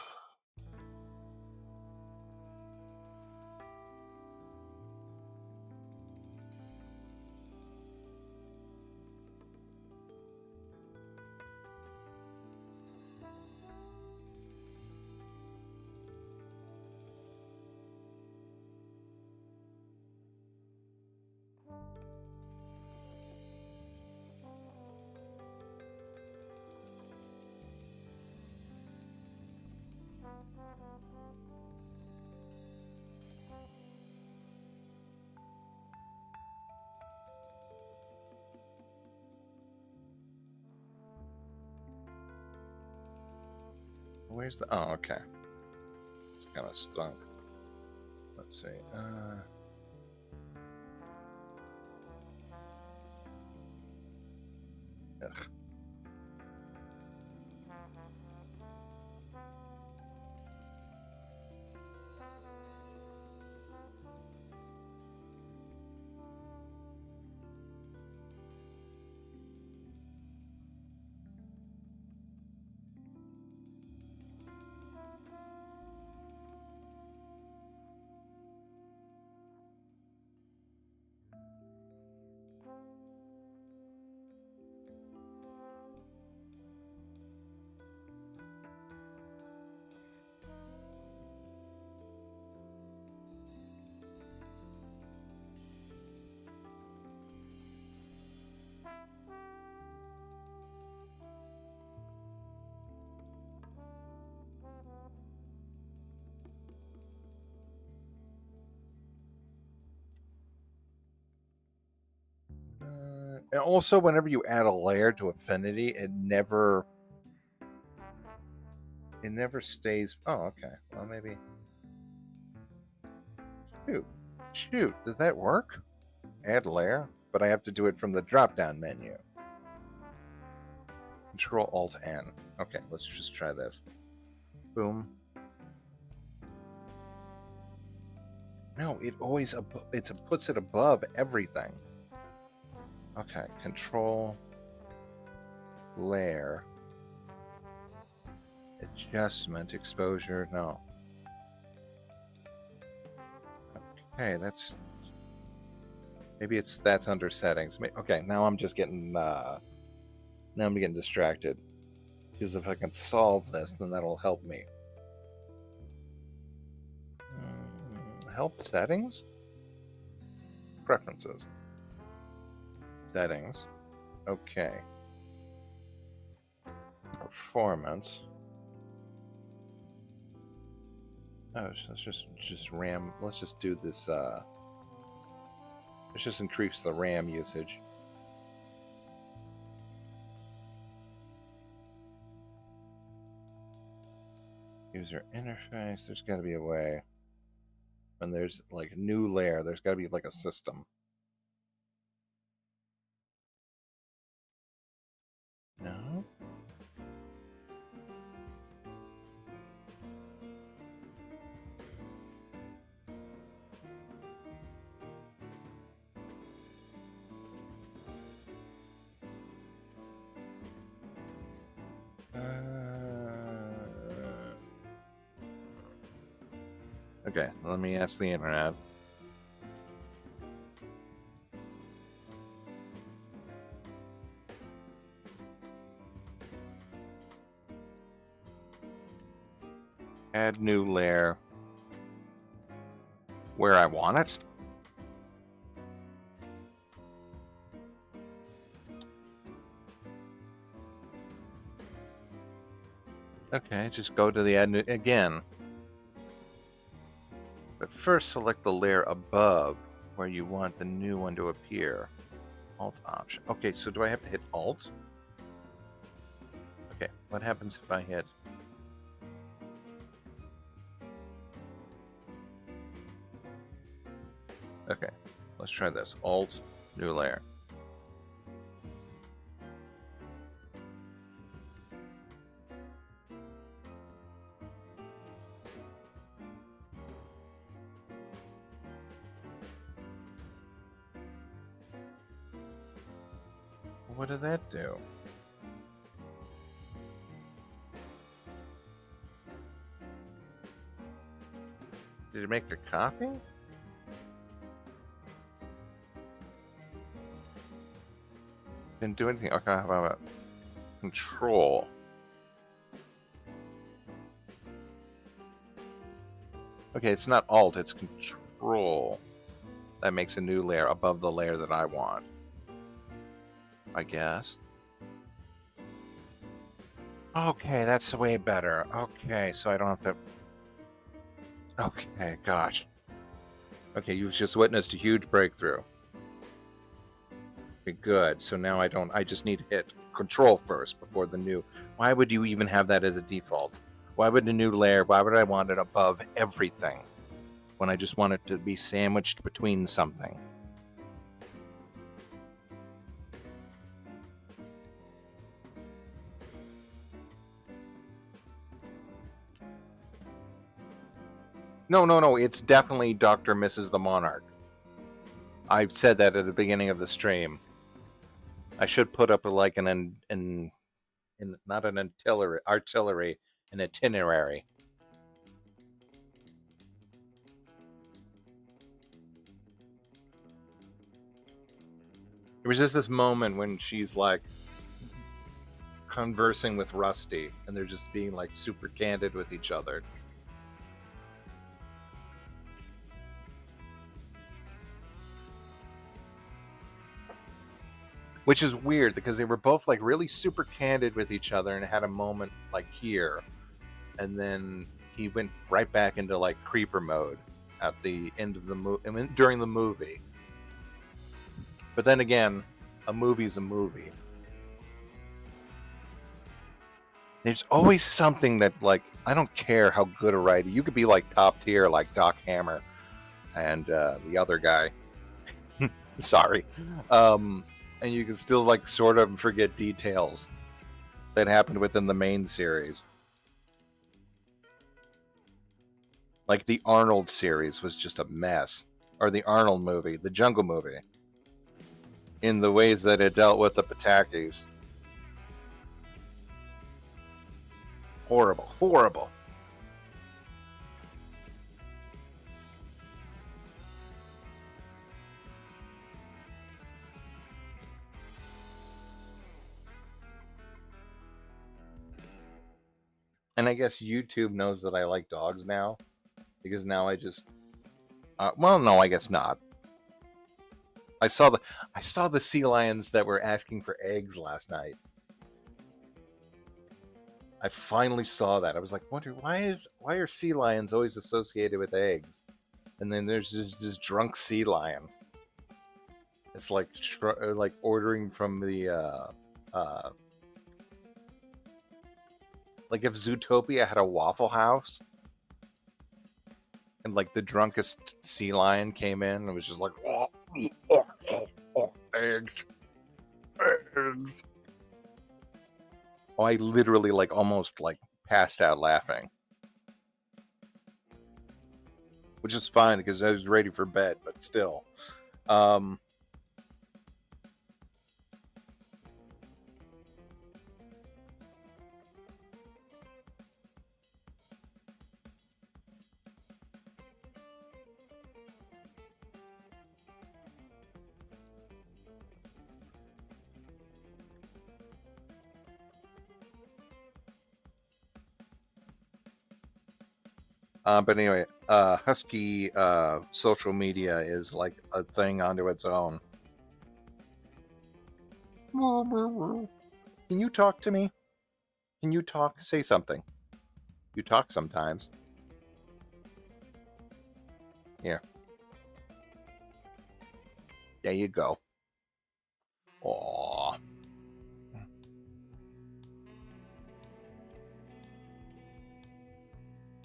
Where's the? Oh, okay. It's kind of stunk. Let's see. Ugh. And also, whenever you add a layer to Affinity, it never stays. Oh, okay. Well, maybe. Shoot, shoot. Did that work? Add layer, but I have to do it from the drop-down menu. Control Alt N. Okay, let's just try this. Boom. No, it always it puts it above everything. Okay, control layer adjustment exposure. No. Okay, maybe that's under settings. Okay, now I'm just getting distracted because if I can solve this, then that'll help me. Help settings, preferences, settings. Okay. Performance. Oh, let's just RAM. Let's just do this. Let's just increase the RAM usage. User interface. There's got to be a way. When there's like a new layer, there's got to be like a system. No. Okay, let me ask the internet. Add new layer where I want it. Okay, just go to the add new again. But first select the layer above where you want the new one to appear. Alt option. Okay, so do I have to hit Alt? Okay, what happens if I hit? Okay, let's try this. Alt, new layer. What did that do? Did it make a copy? Didn't do anything. Okay, how about Control? Okay, it's not Alt, it's Control. That makes a new layer above the layer that I want, I guess. Okay, that's way better. Okay, so I don't have to... Okay, gosh. Okay, you've just witnessed a huge breakthrough. Okay, good. So now I just need to hit Control first before the new... Why would you even have that as a default? Why would a new layer, why would I want it above everything when I just want it to be sandwiched between something? No, it's definitely Dr. Mrs. the Monarch. I've said that at the beginning of the stream. I should put up like not an artillery, an itinerary. There was just this moment when she's like conversing with Rusty, and they're just being like super candid with each other. Which is weird because they were both like really super candid with each other and had a moment like here, and then he went right back into like creeper mode at the end of the movie. I mean, during the movie. But then again, a movie's a movie. There's always something that, like, I don't care how good a writer. You could be like top tier, like Doc Hammer and the other guy. Sorry. And you can still like sort of forget details that happened within the main series. Like the Arnold series was just a mess. Or the Arnold movie, the Jungle movie. In the ways that it dealt with the Patakis. Horrible. Horrible. And I guess YouTube knows that I like dogs now. Because now I just... well, no, I guess not. I saw the sea lions that were asking for eggs last night. I finally saw that. I was like, wondering why are sea lions always associated with eggs? And then there's this drunk sea lion. It's like ordering from the like if Zootopia had a Waffle House, and like the drunkest sea lion came in and was just like, eggs, eggs. Oh, I literally like almost like passed out laughing. Which is fine because I was ready for bed, but still. But anyway, Husky social media is like a thing onto its own. Can you talk to me? Can you talk? Say something. You talk sometimes. Here. There you go. Aww.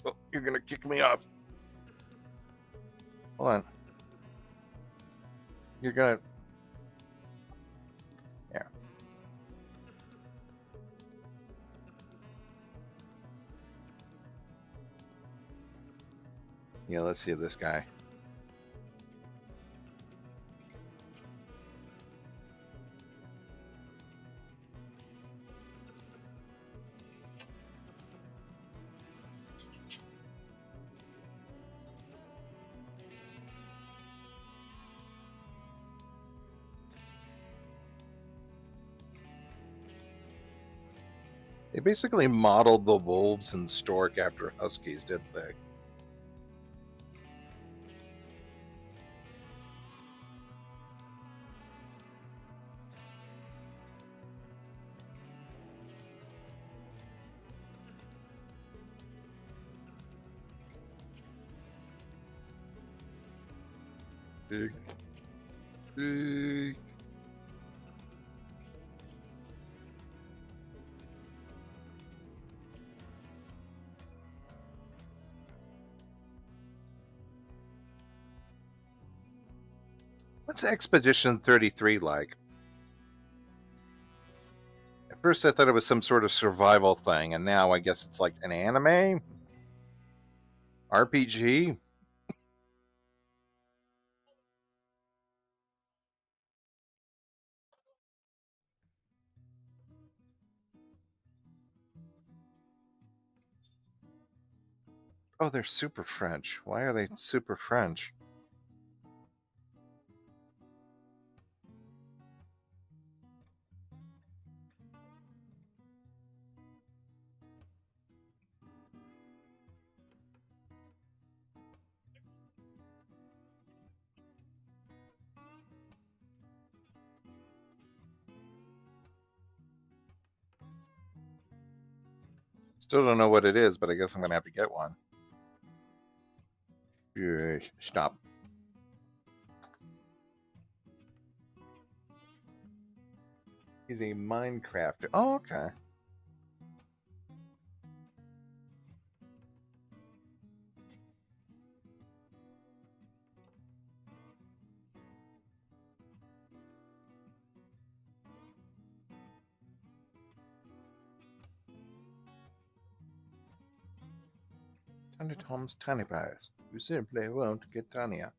Oh, you're gonna kick me off. Hold on. You're gonna... Here. Yeah, let's see this guy. They basically modeled the wolves and stork after huskies, didn't they? Big. Big. What's Expedition 33 like? At first I thought it was some sort of survival thing, and now I guess it's like an anime? RPG? Oh, they're super French. Why are they super French? Still don't know what it is, but I guess I'm going to have to get one. Stop. He's a Minecrafter. Oh, okay. Tiny Tom's Tiny Pies. You simply won't get tinier.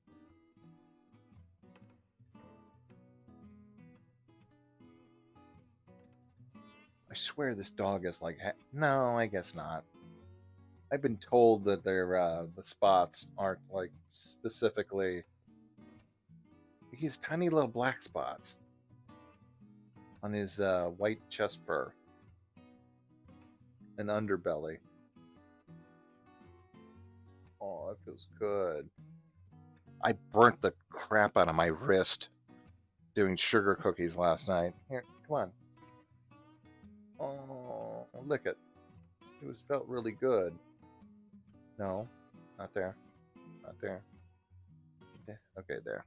I swear this dog is like... No, I guess not. I've been told that the spots aren't like specifically... He's tiny little black spots on his white chest fur and underbelly. Oh, that feels good. I burnt the crap out of my wrist doing sugar cookies last night. Here, come on. Oh, lick it. It felt really good. No, not there. Not there. Okay, there.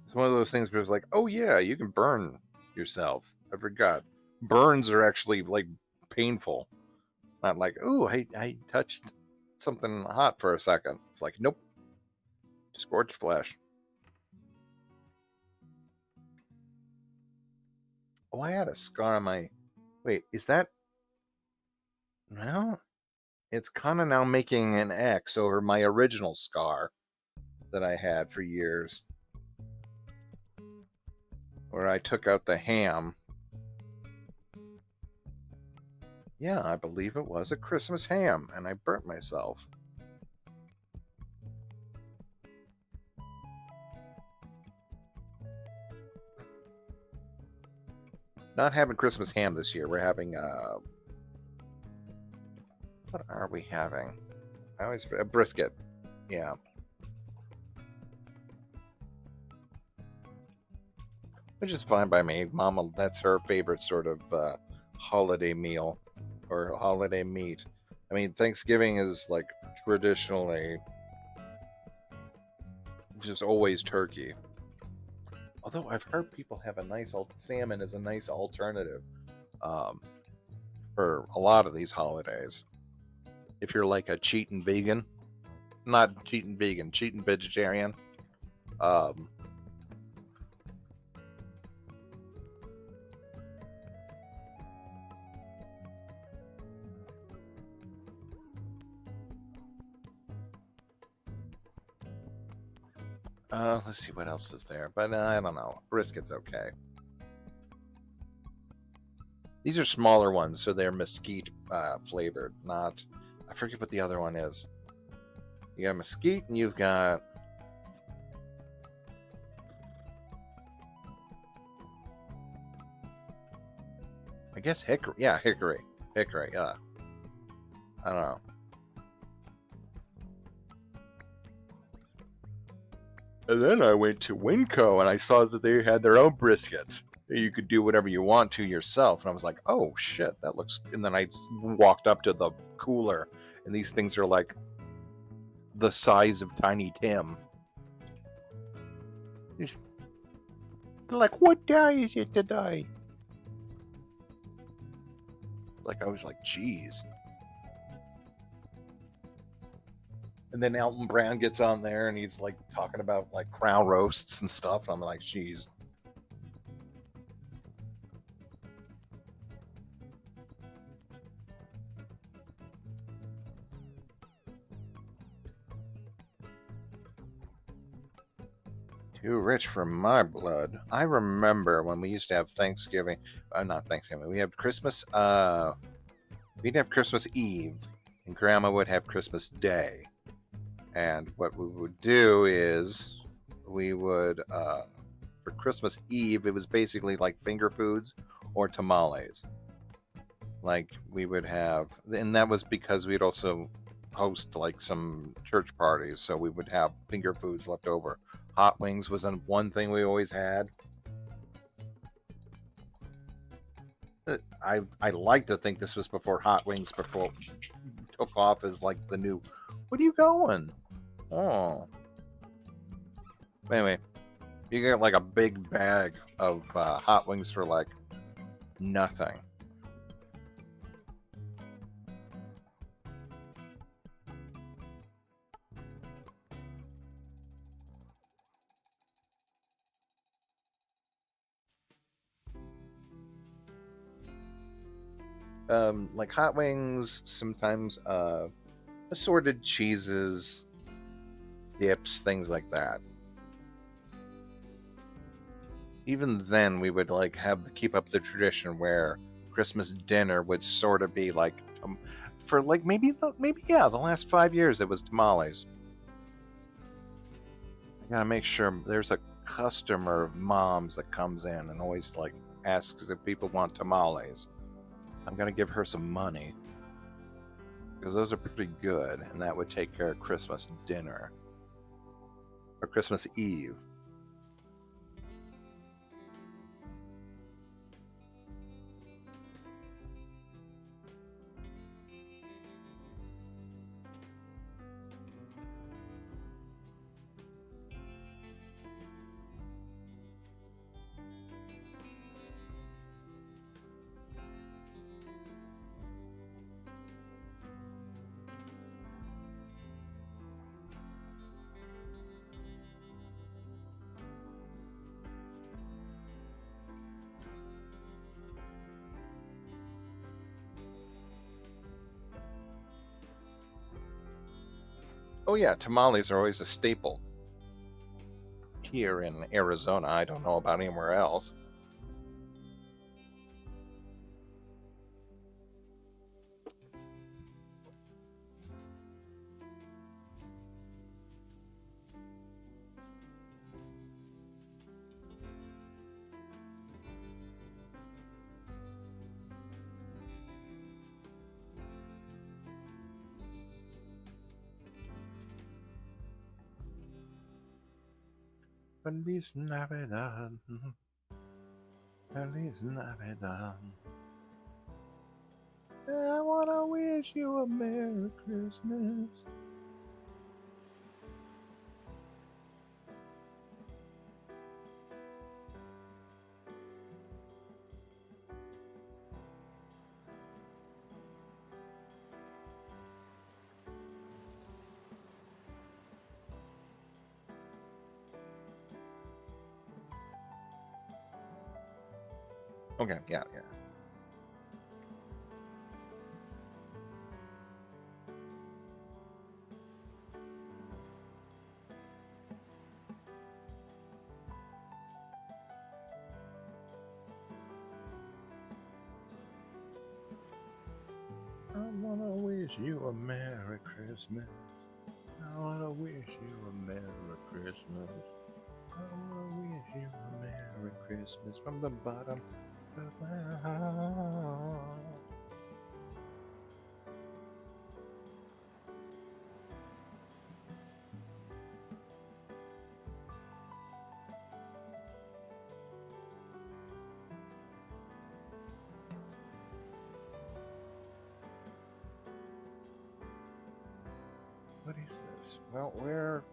It's one of those things where it's like, oh yeah, you can burn yourself. I forgot. Burns are actually like painful. Not like, oh, I touched something hot for a second. It's like, nope. Scorched flesh. Oh, I had a scar on my... Wait, is that... No? It's kind of now making an X over my original scar that I had for years. Where I took out the ham. Yeah, I believe it was a Christmas ham, and I burnt myself. Not having Christmas ham this year. We're having what are we having? I always a brisket. Yeah. Which is fine by me. Mama, that's her favorite sort of holiday meal or holiday meat. I mean, Thanksgiving is like traditionally just always turkey. Although I've heard people have a nice salmon as a nice alternative um, for a lot of these holidays. If you're like a cheating vegan, not cheating vegan, cheating vegetarian. Um, let's see what else is there, but I don't know. Brisket's okay. These are smaller ones, so they're mesquite flavored. Not, I forget what the other one is. You got mesquite, and you've got I guess hickory. Yeah, hickory. Hickory. Yeah. I don't know. And then I went to Winco and I saw that they had their own briskets. You could do whatever you want to yourself. And I was like, oh shit, that looks. And then I walked up to the cooler and these things are like the size of Tiny Tim. Just, like, what day is it today? Like, I was like, geez. And then Elton Brand gets on there and he's like talking about like crown roasts and stuff. I'm like, geez. Too rich for my blood. I remember when we used to have Thanksgiving. Not Thanksgiving. We had Christmas. We'd have Christmas Eve, and Grandma would have Christmas Day. And what we would do is we would for Christmas Eve, it was basically like finger foods or tamales. Like we would have, and that was because we'd also host like some church parties, so we would have finger foods left over. Hot wings was one thing we always had. I like to think this was before hot wings before took off as like the new. What are you going? Oh. Anyway, you get like a big bag of hot wings for like nothing. Like hot wings, sometimes assorted cheeses, dips, things like that. Even then, we would like keep up the tradition where Christmas dinner would sort of be like for like maybe the last 5 years it was tamales. I gotta make sure there's a customer of mom's that comes in and always like asks if people want tamales. I'm gonna give her some money because those are pretty good, and that would take care of Christmas dinner or Christmas Eve. Oh yeah, tamales are always a staple here in Arizona. I don't know about anywhere else. Feliz Navidad. Feliz Navidad. I wanna wish you a Merry Christmas. Okay, yeah. I wanna wish you a Merry Christmas. I wanna wish you a Merry Christmas. I wanna wish you a Merry Christmas from the bottom of my heart. What is this? Well, where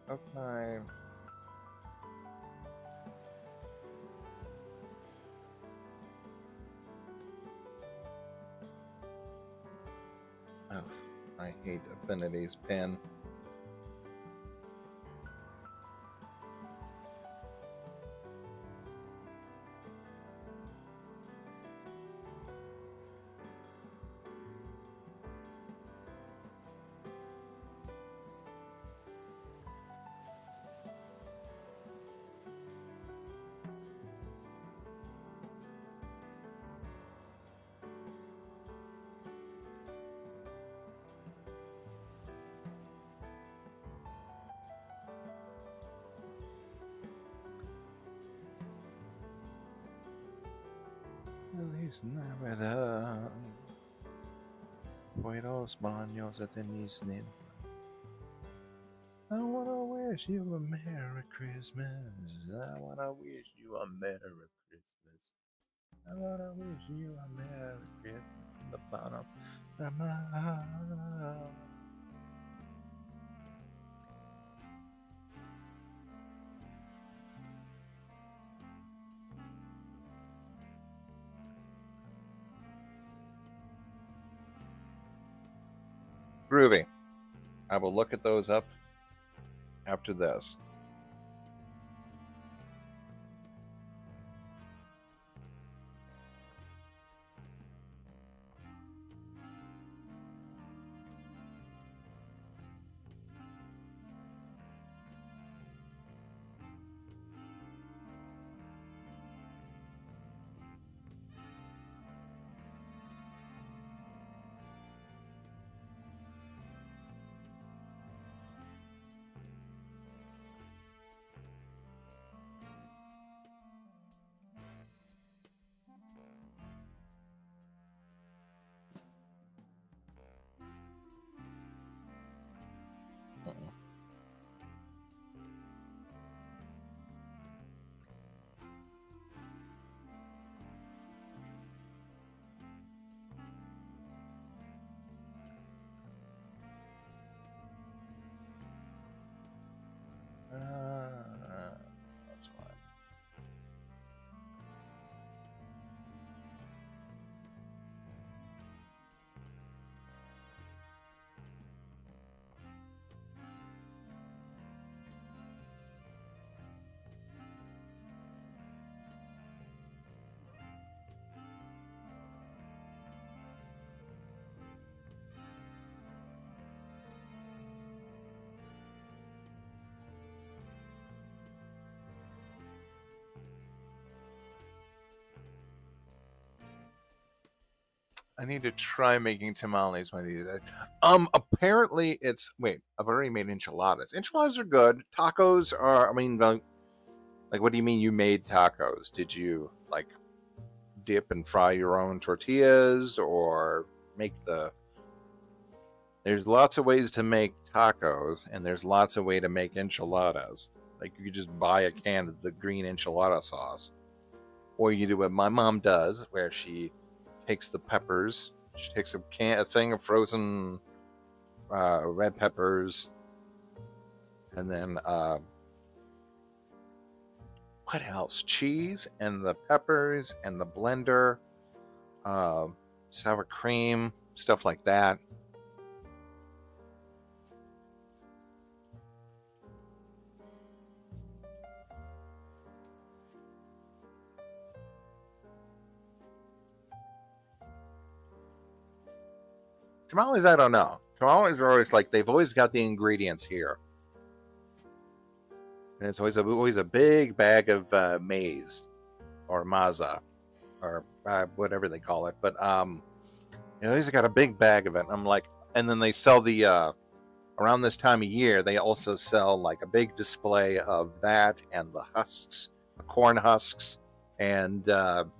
of my... Oh, I hate Affinity's pen. Feliz Navidad. Buenos baños a Tenisnin. I wanna wish you a Merry Christmas. I wanna wish you a Merry Christmas. I wanna wish you a Merry Christmas from the bottom of my heart. Groovy. I will look at those up after this. That's fine. I need to try making tamales one of these days. Apparently it's wait. I've already made enchiladas. Enchiladas are good. Tacos are. I mean, like, what do you mean you made tacos? Did you like dip and fry your own tortillas, or make the? There's lots of ways to make tacos, and there's lots of way to make enchiladas. Like you could just buy a can of the green enchilada sauce, or you do what my mom does, where she takes the peppers. She takes a thing of frozen red peppers, and then what else? Cheese and the peppers and the blender, uh, sour cream, stuff like that. Tamales, I don't know. Tamales are always like they've always got the ingredients here, and it's always a big bag of maize or maza or whatever they call it. But they always got a big bag of it. And I'm like, and then they sell the around this time of year. They also sell like a big display of that and the husks, the corn husks, and all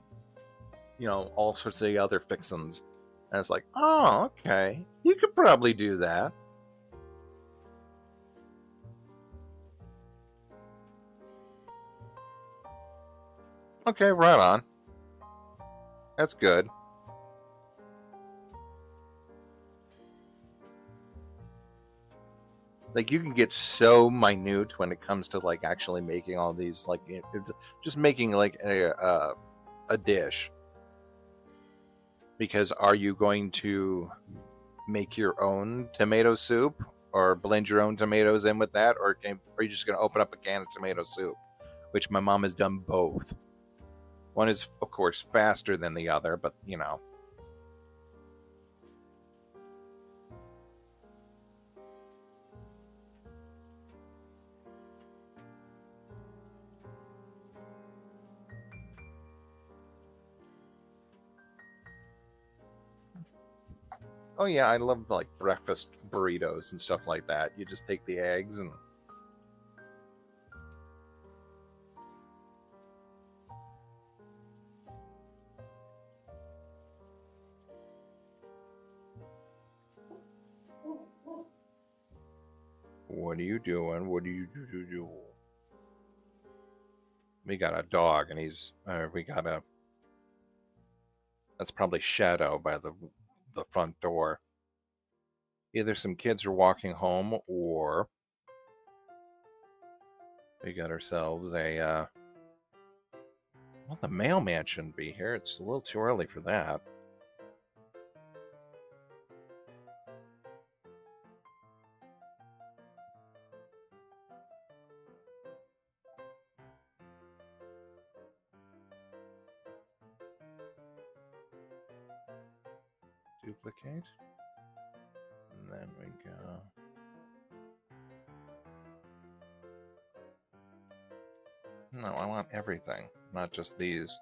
sorts of the other fixins. And it's like, oh, okay, you could probably do that. Okay, right on. That's good. Like you can get so minute when it comes to like actually making all these like just making like a dish. Because are you going to make your own tomato soup or blend your own tomatoes in with that, or are you just going to open up a can of tomato soup? Which my mom has done both. One is, of course, faster than the other, but Oh yeah, I love like breakfast burritos and stuff like that. You just take the eggs and what are you doing? What do you do? We got a dog, and we got a. That's probably Shadow by the front door. Either some kids are walking home, or we got ourselves a. Well, the mailman shouldn't be here. It's a little too early for that. Duplicate. And then we go. No, I want everything, not just these.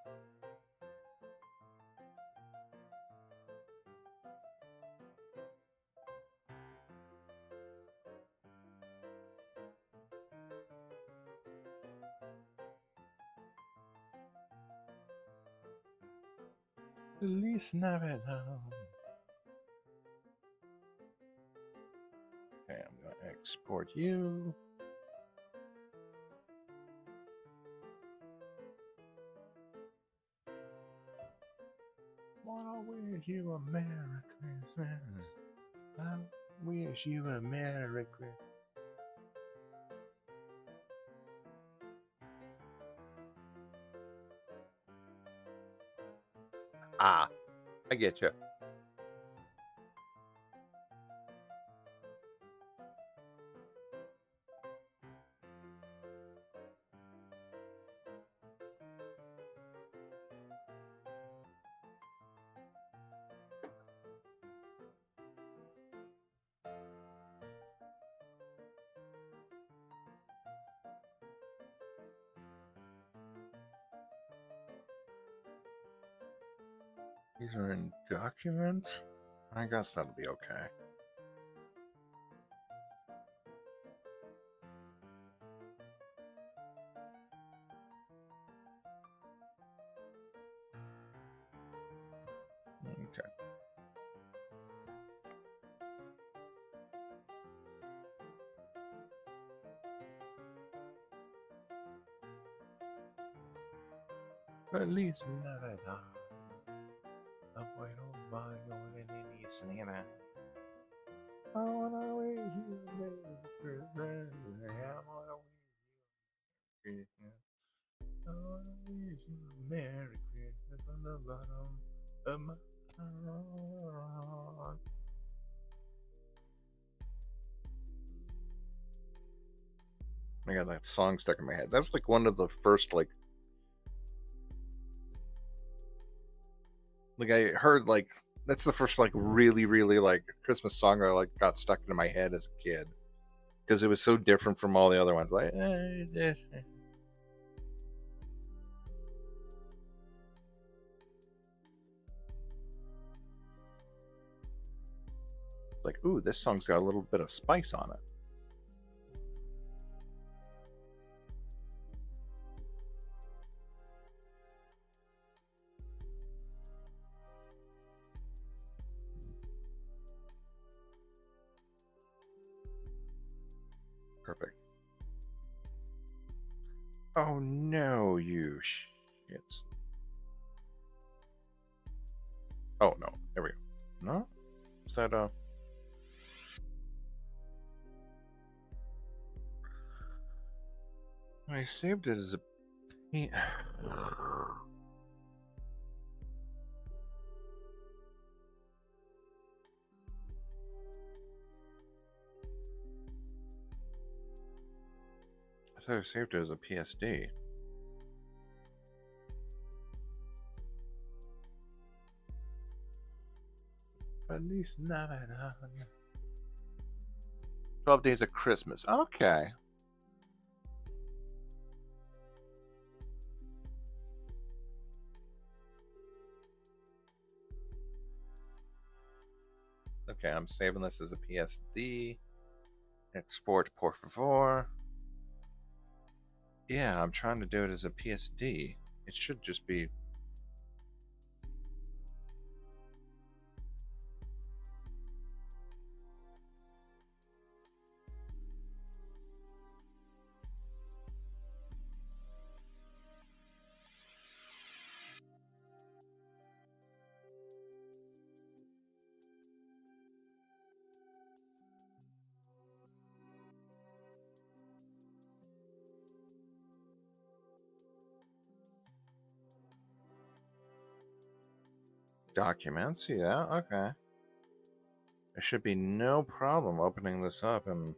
Feliz Navidad. Okay, I'm going to export you. I wish you a Merry Christmas. I wish you a Merry Christmas. Ah, I get you. These are in documents? I guess that'll be okay. Okay. Feliz Navidad. Abuelo Mario and Santa. I wanna wish you a Merry Christmas. I wanna wish you a Merry Christmas. I wanna wish you a Merry Christmas from the bottom of my heart. I got that song stuck in my head. That was like one of the first like I heard like that's the first like really like Christmas song that like got stuck into my head as a kid because it was so different from all the other ones. Like, like, ooh, this song's got a little bit of spice on it. Perfect. Oh no, you shits. Oh no, there we go. No? Is that I saved it as a I thought I saved it as a PSD. Feliz Navidad. 12 Days of Christmas. Okay. Okay, I'm saving this as a PSD. Export, por favor. Yeah, I'm trying to do it as a PSD. It should just be. Documents, yeah, okay. There should be no problem opening this up and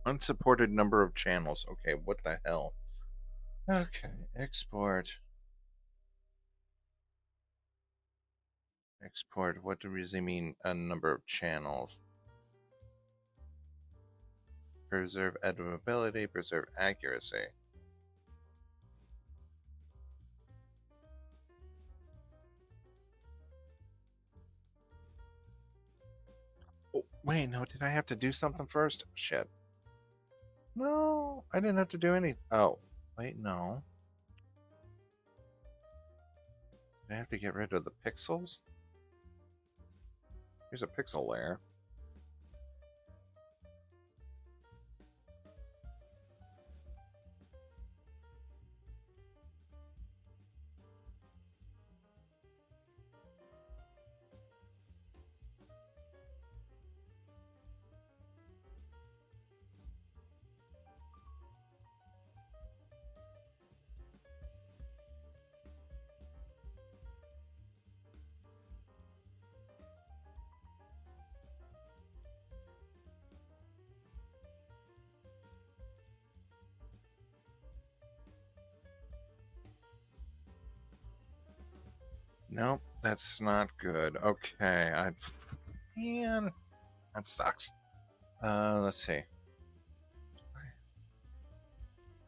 unsupported number of channels. Okay, what the hell? Okay, export. Export, what does it mean? A number of channels. Preserve editability, preserve accuracy. Oh, wait, no, did I have to do something first? Shit. No, I didn't have to do anything. Oh, wait, no. Did I have to get rid of the pixels? Here's a pixel layer. Nope, that's not good. Okay, man, that sucks. Let's see.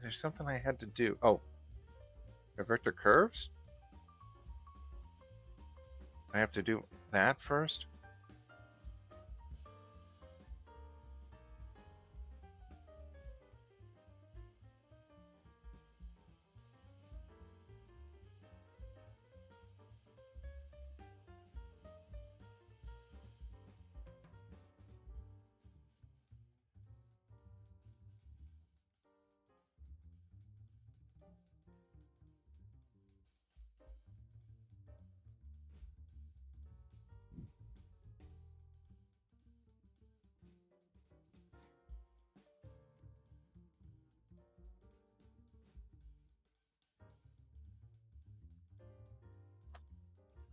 There's something I had to do. Oh, vector curves? I have to do that first?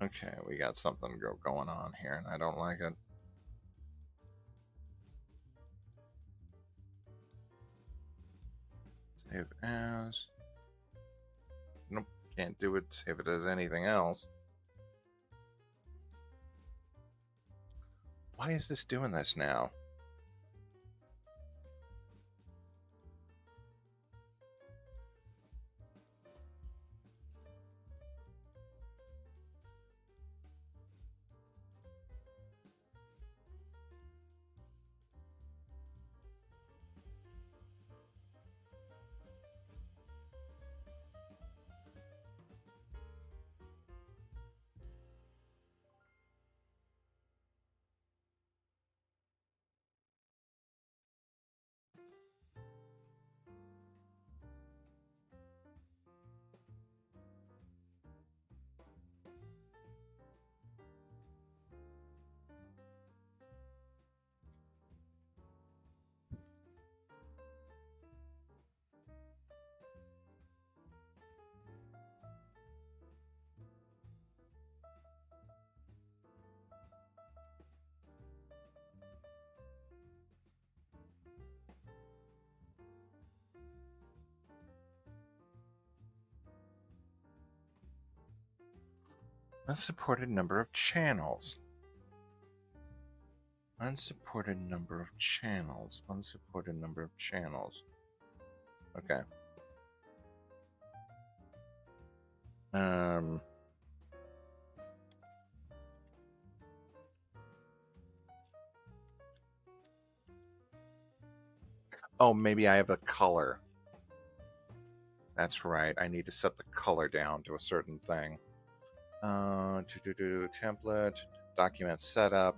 Okay, we got something going on here, and I don't like it. Save as. Nope, can't do it. Save it as anything else. Why is this doing this now? Unsupported number of channels. Unsupported number of channels. Unsupported number of channels. Okay. Oh, maybe I have a color. That's right. I need to set the color down to a certain thing. Template, document setup.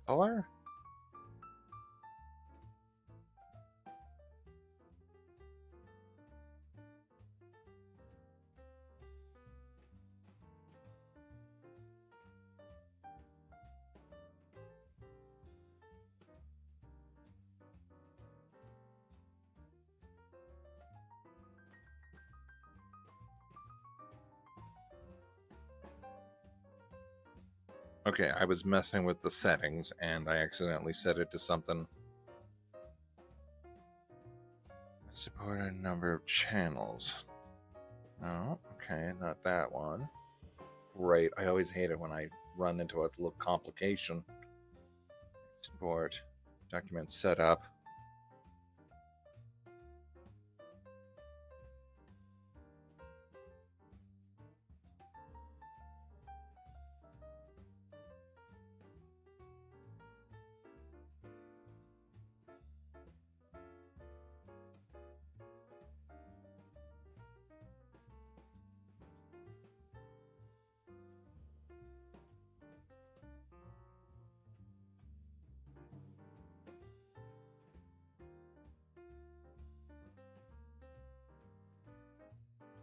Color? Okay, I was messing with the settings and I accidentally set it to something. Supported number of channels. Oh, okay, not that one. Great. I always hate it when I run into a little complication. Support, document setup.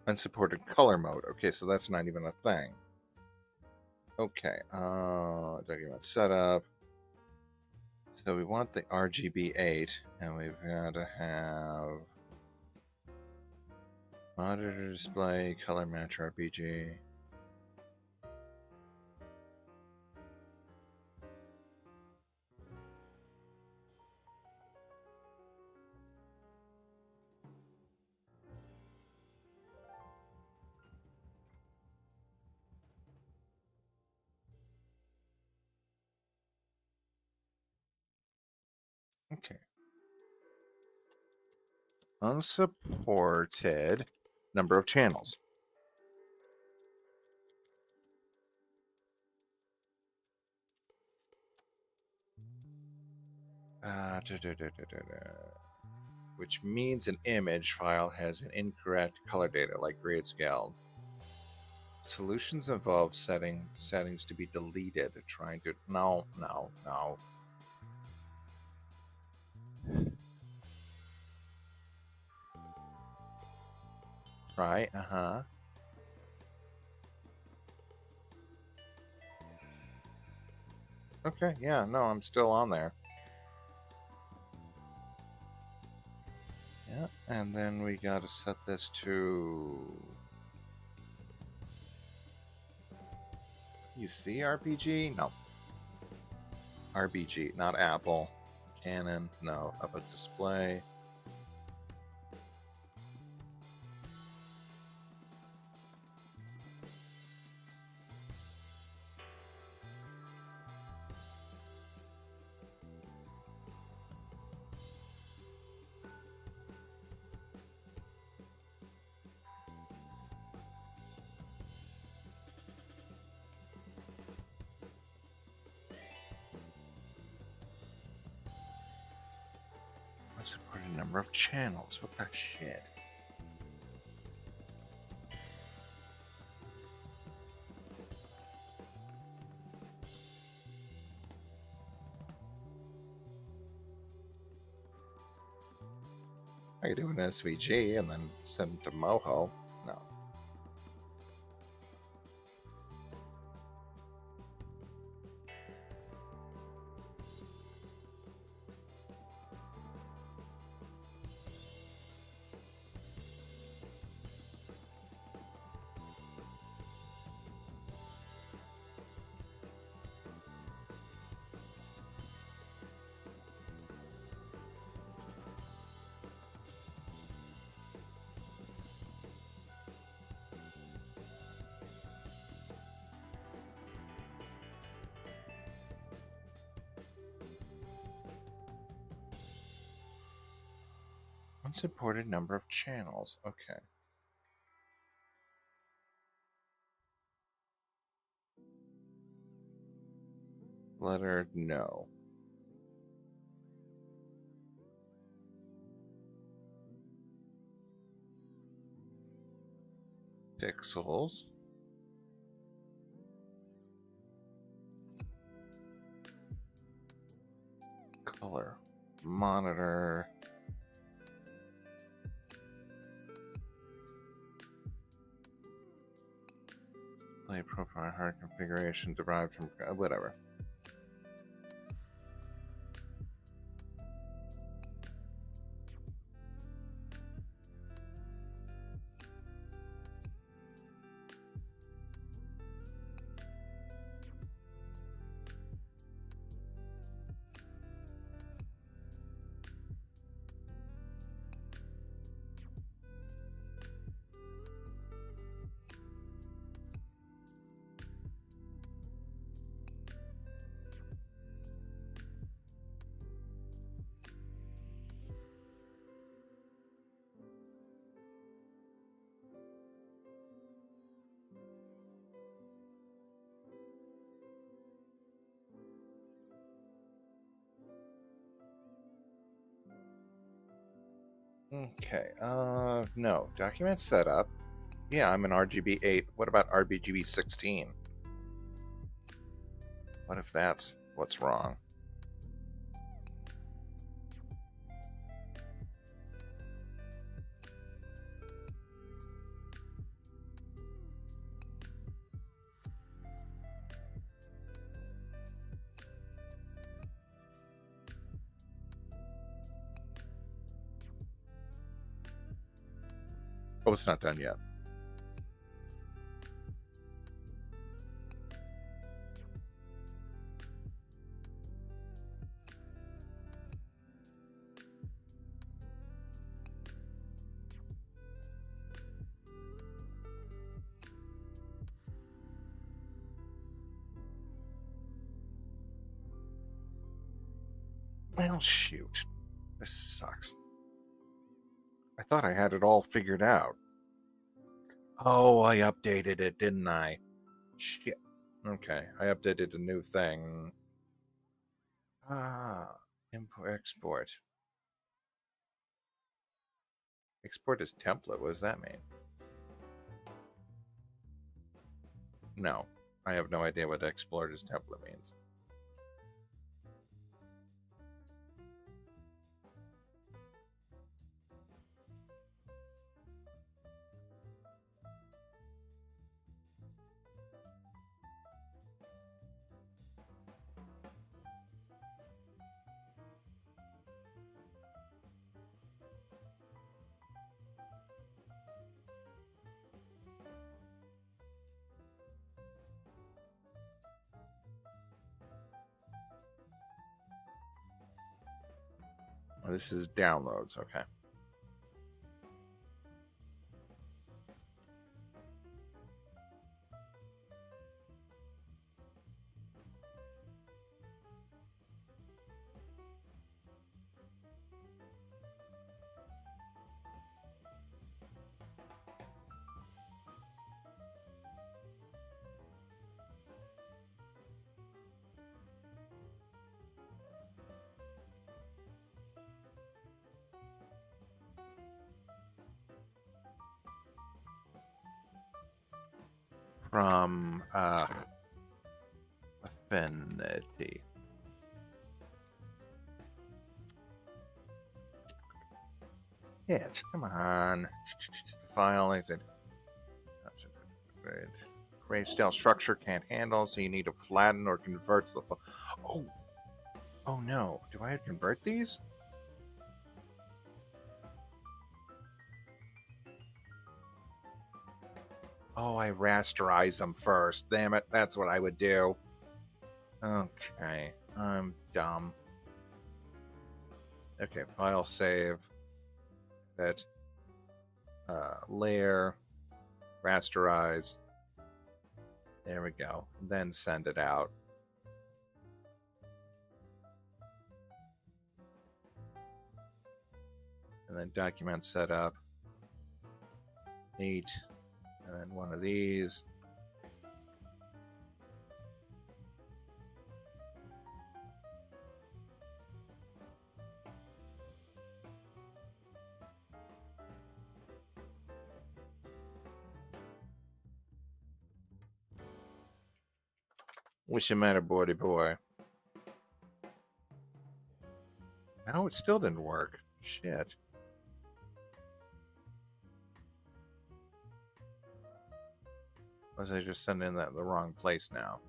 Unsupported color mode. Okay, so that's not even a thing. Okay, document setup. So we want the RGB8, and we've got to have monitor display, color match RPG. Okay. Unsupported number of channels. Which means an image file has an incorrect color data, like grayscale. Solutions involve settings to be deleted. Trying to no. Right? Okay. Yeah. No, I'm still on there. Yeah. And then we got to set this to. You see RPG? No. RBG, not Apple. Canon, no. Up a display. Unsupported number of channels. What the shit? I could do an SVG and then send it to Moho. No. Unsupported number of channels. Okay. Letter no. Pixels. Color. Monitor. Play profile hard configuration derived from whatever. Okay, no. Document setup. Yeah, I'm in RGB 8. What about RGB 16? What if that's what's wrong? Oh, it's not done yet. Well, shoot. This sucks. I thought I had it all figured out. Oh, I updated it, didn't I? Shit. Okay, I updated a new thing. Import, export. Export as template, what does that mean? No, I have no idea what export as template means. Oh, this is downloads, okay. From Affinity. Yes, come on. File exit. That's great. Grayscale structure can't handle, so you need to flatten or convert to the. Oh, oh no! Do I have to convert these? Oh, I rasterize them first. Damn it! That's what I would do. Okay, I'm dumb. Okay, file save. That layer, rasterize. There we go. Then send it out. And then document setup. 8. And then one of these. What's the matter, buddy boy? No, it still didn't work. Shit. Was I just sending that in the wrong place now?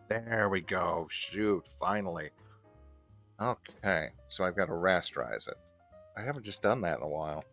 There we go. Shoot, finally. Okay, so I've got to rasterize it. I haven't just done that in a while.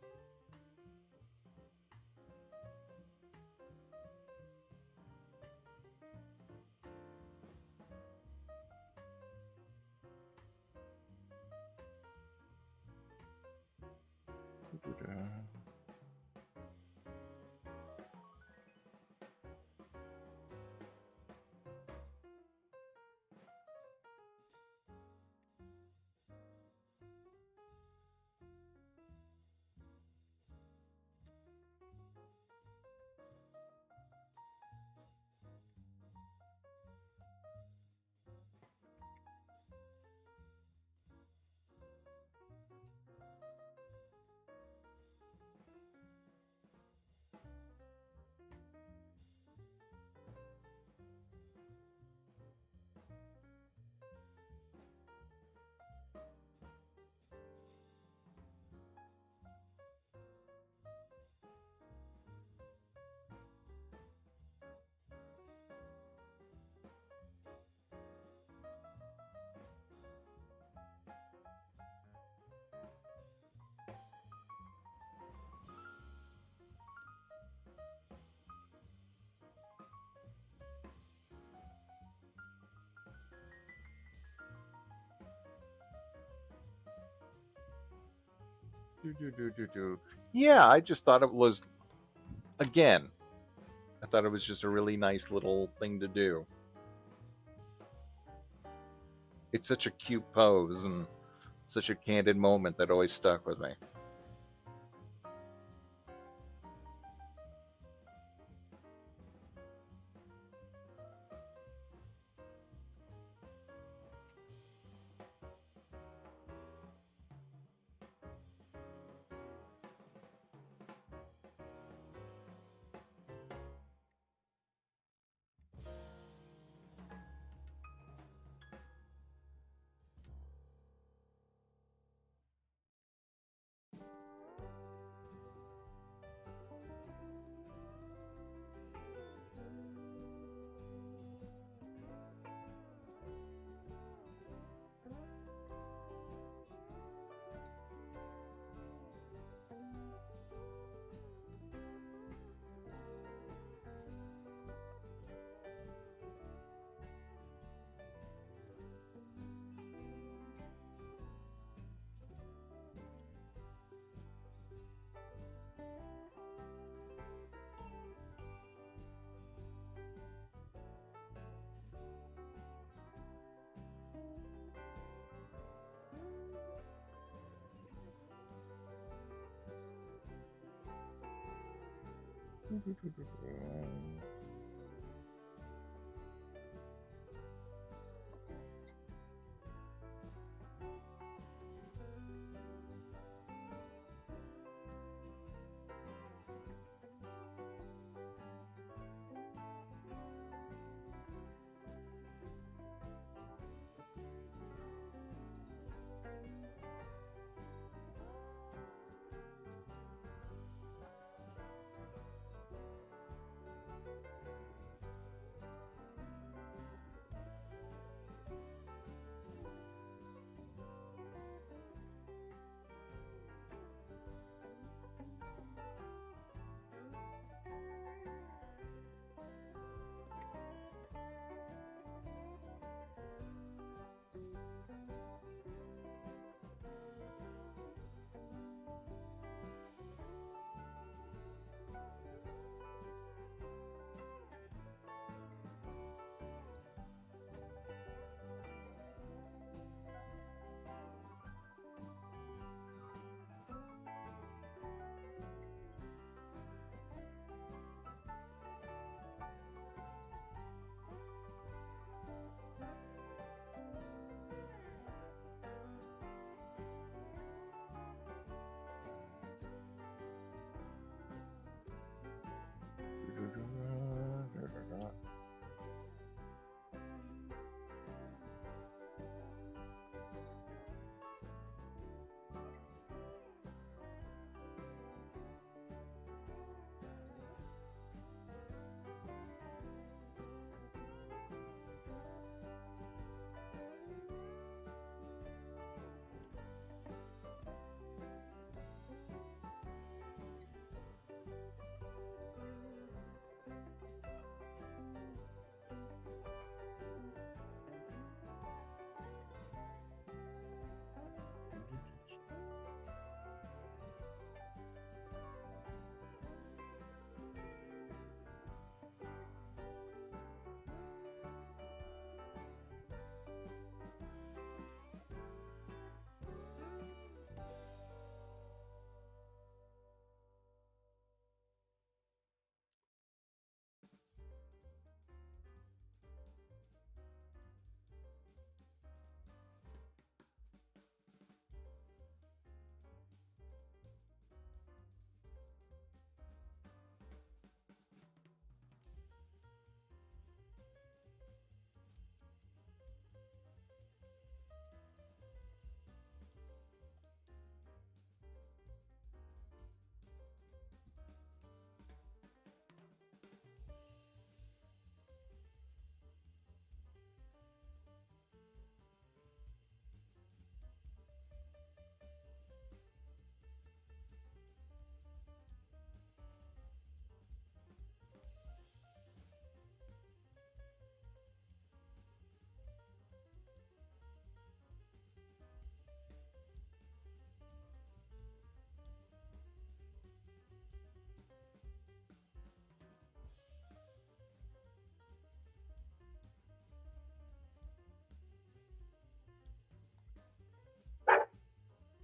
Yeah, I just thought it was, again, I thought it was just a really nice little thing to do. It's such a cute pose and such a candid moment that always stuck with me.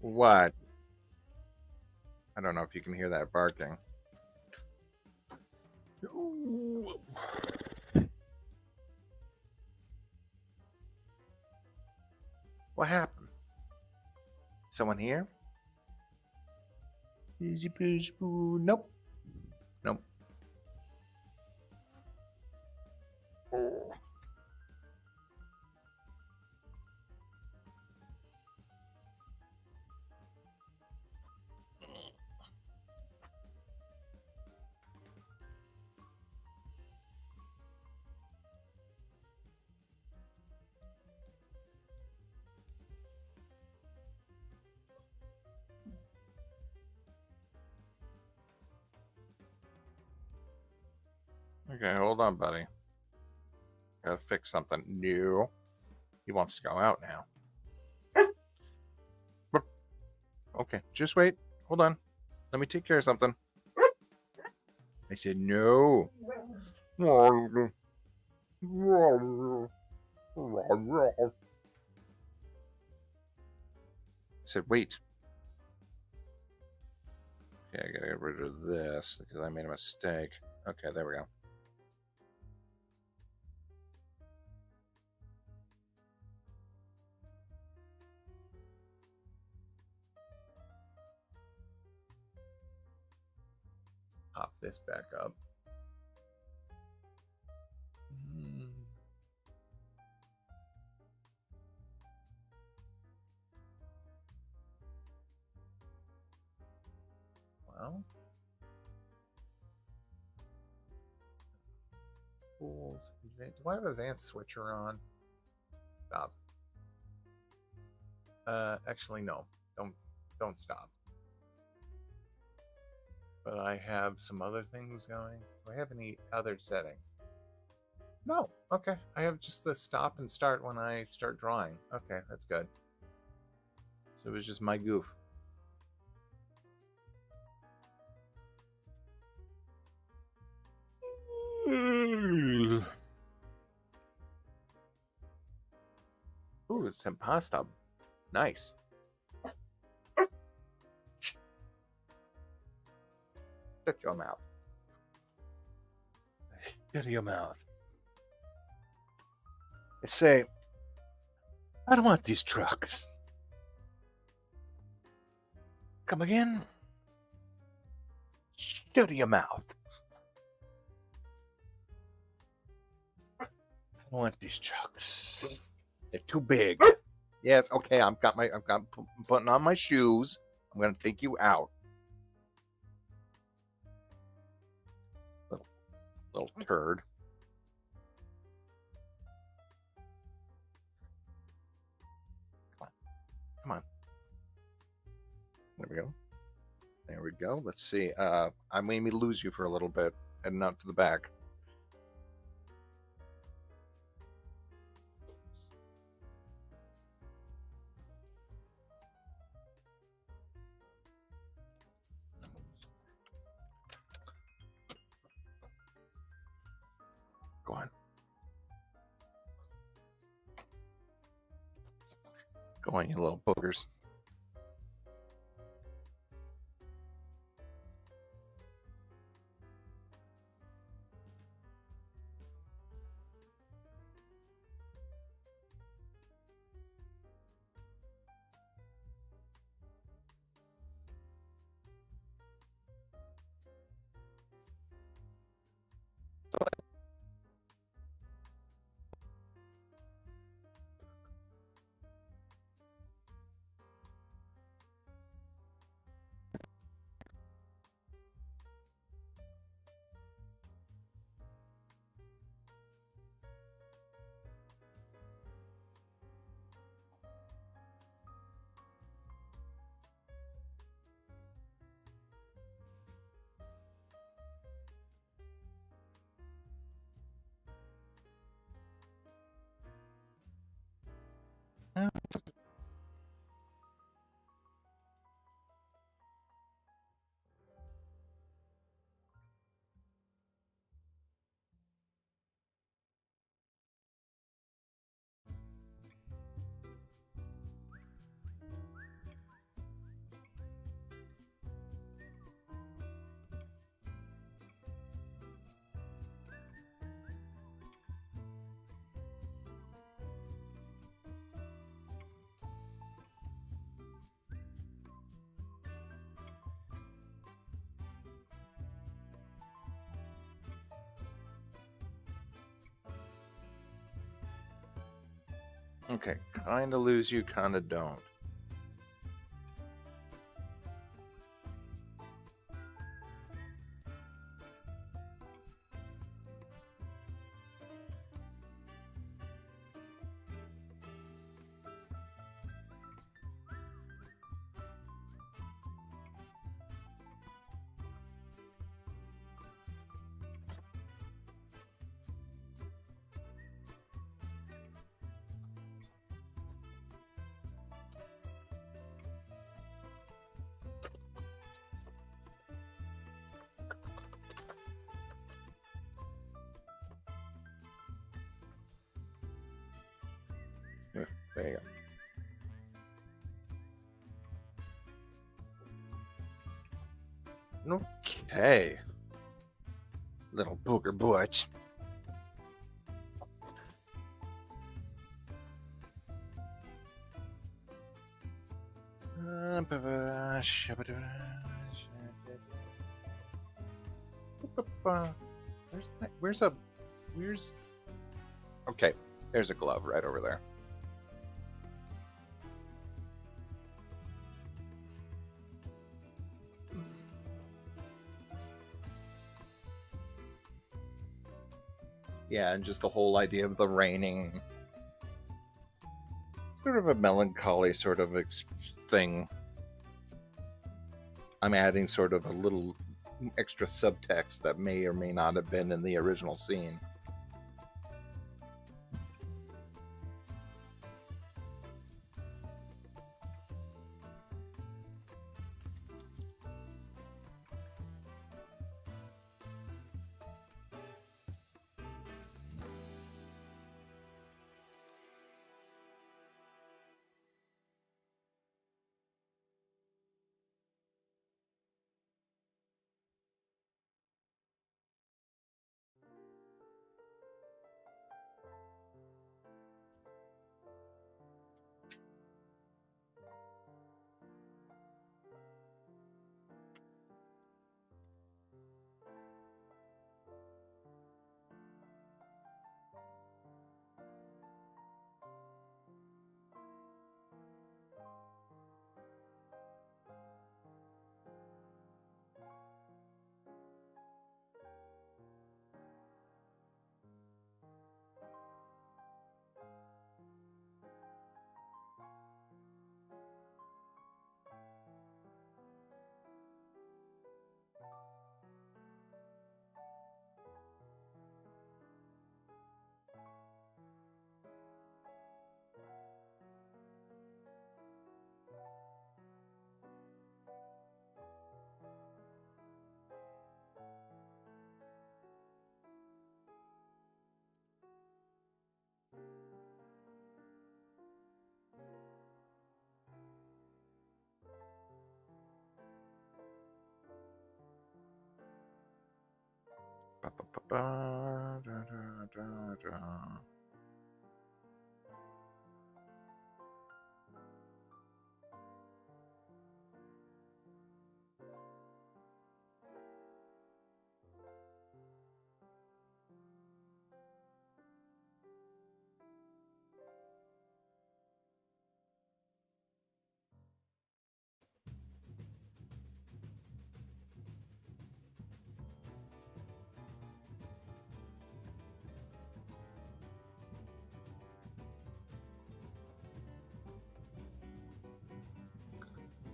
What? I don't know if you can hear that barking. What happened? Someone here? Nope. Nope. Oh. Okay, hold on, buddy. Gotta fix something. No. He wants to go out now. Okay, just wait. Hold on. Let me take care of something. I said no. I said wait. Okay, I gotta get rid of this because I made a mistake. Okay, there we go. Pop this back up. Well, tools. Do I have advanced switcher on? Stop. Actually, no. Don't stop. But I have some other things going. Do I have any other settings? No. Okay. I have just the stop and start when I start drawing. Okay, that's good. So it was just my goof. Ooh, it's some pasta. Nice. Shut your mouth. Shut your mouth. I say, I don't want these trucks. Come again? Shut your mouth. I don't want these trucks. They're too big. Yes, okay, I'm putting on my shoes. I'm gonna take you out. Little turd. Come on. There we go. There we go. Let's see. I made me lose you for a little bit, heading out to the back. Go on. Go on, you little boogers. Okay, kind of lose you, kind of don't. There you go. Okay. Little booger butch. Where's okay, there's a glove right over there. Yeah, and just the whole idea of the raining, sort of a melancholy sort of thing. I'm adding sort of a little extra subtext that may or may not have been in the original scene.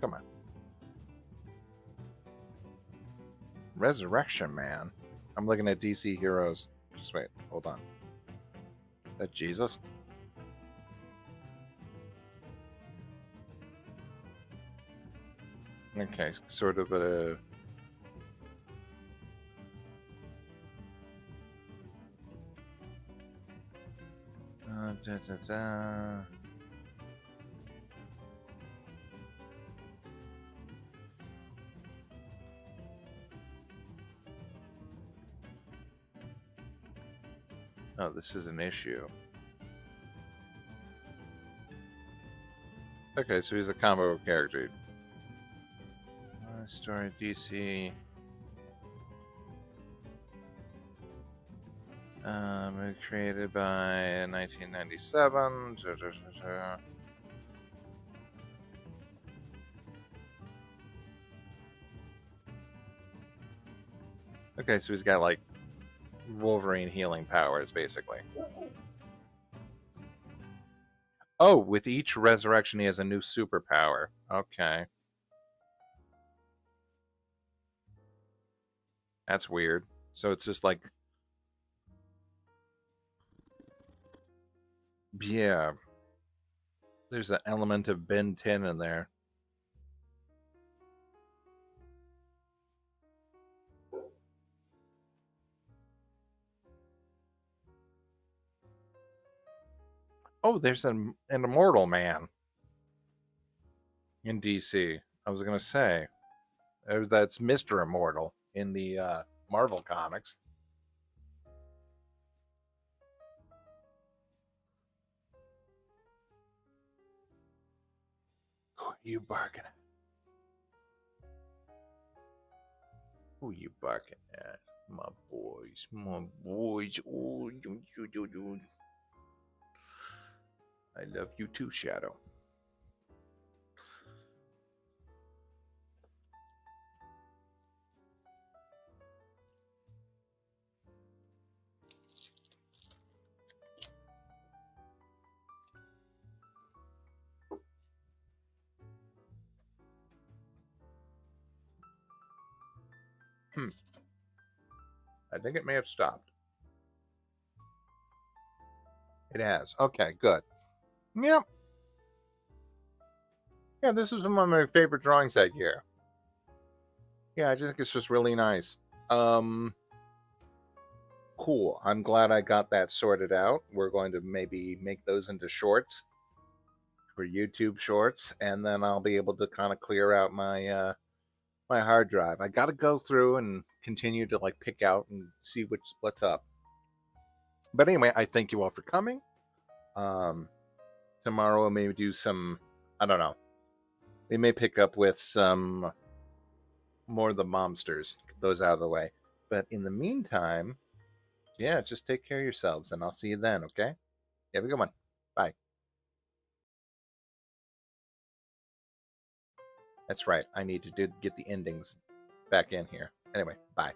Come on. Resurrection Man. I'm looking at DC Heroes. Just wait. Hold on. Is that Jesus? Okay, sort of a... Da, da, da. Oh, this is an issue. Okay, so he's a combo character. Story DC. Created by 1997. Okay, so he's got like Wolverine healing powers, basically. Oh, with each resurrection, he has a new superpower. Okay. That's weird. So it's just like, yeah, there's an element of Ben 10 in there. Oh, there's an immortal man in DC. I was going to say, that's Mr. Immortal in the Marvel comics. Who are you barking at? Who are you barking at? My boys, my boys. Oh, I love you too, Shadow. I think it may have stopped. It has. Okay, good. Yep. Yeah, this is one of my favorite drawings that year. Yeah, I just think it's just really nice. Cool. I'm glad I got that sorted out. We're going to maybe make those into shorts for YouTube shorts, and then I'll be able to kind of clear out my my hard drive. I got to go through and continue to like pick out and see what's up. But anyway, I thank you all for coming. Tomorrow we'll maybe do some, I don't know. We may pick up with some more of the monsters, get those out of the way. But in the meantime, yeah, just take care of yourselves, and I'll see you then, okay? Have a good one. Bye. That's right. I need to get the endings back in here. Anyway, bye.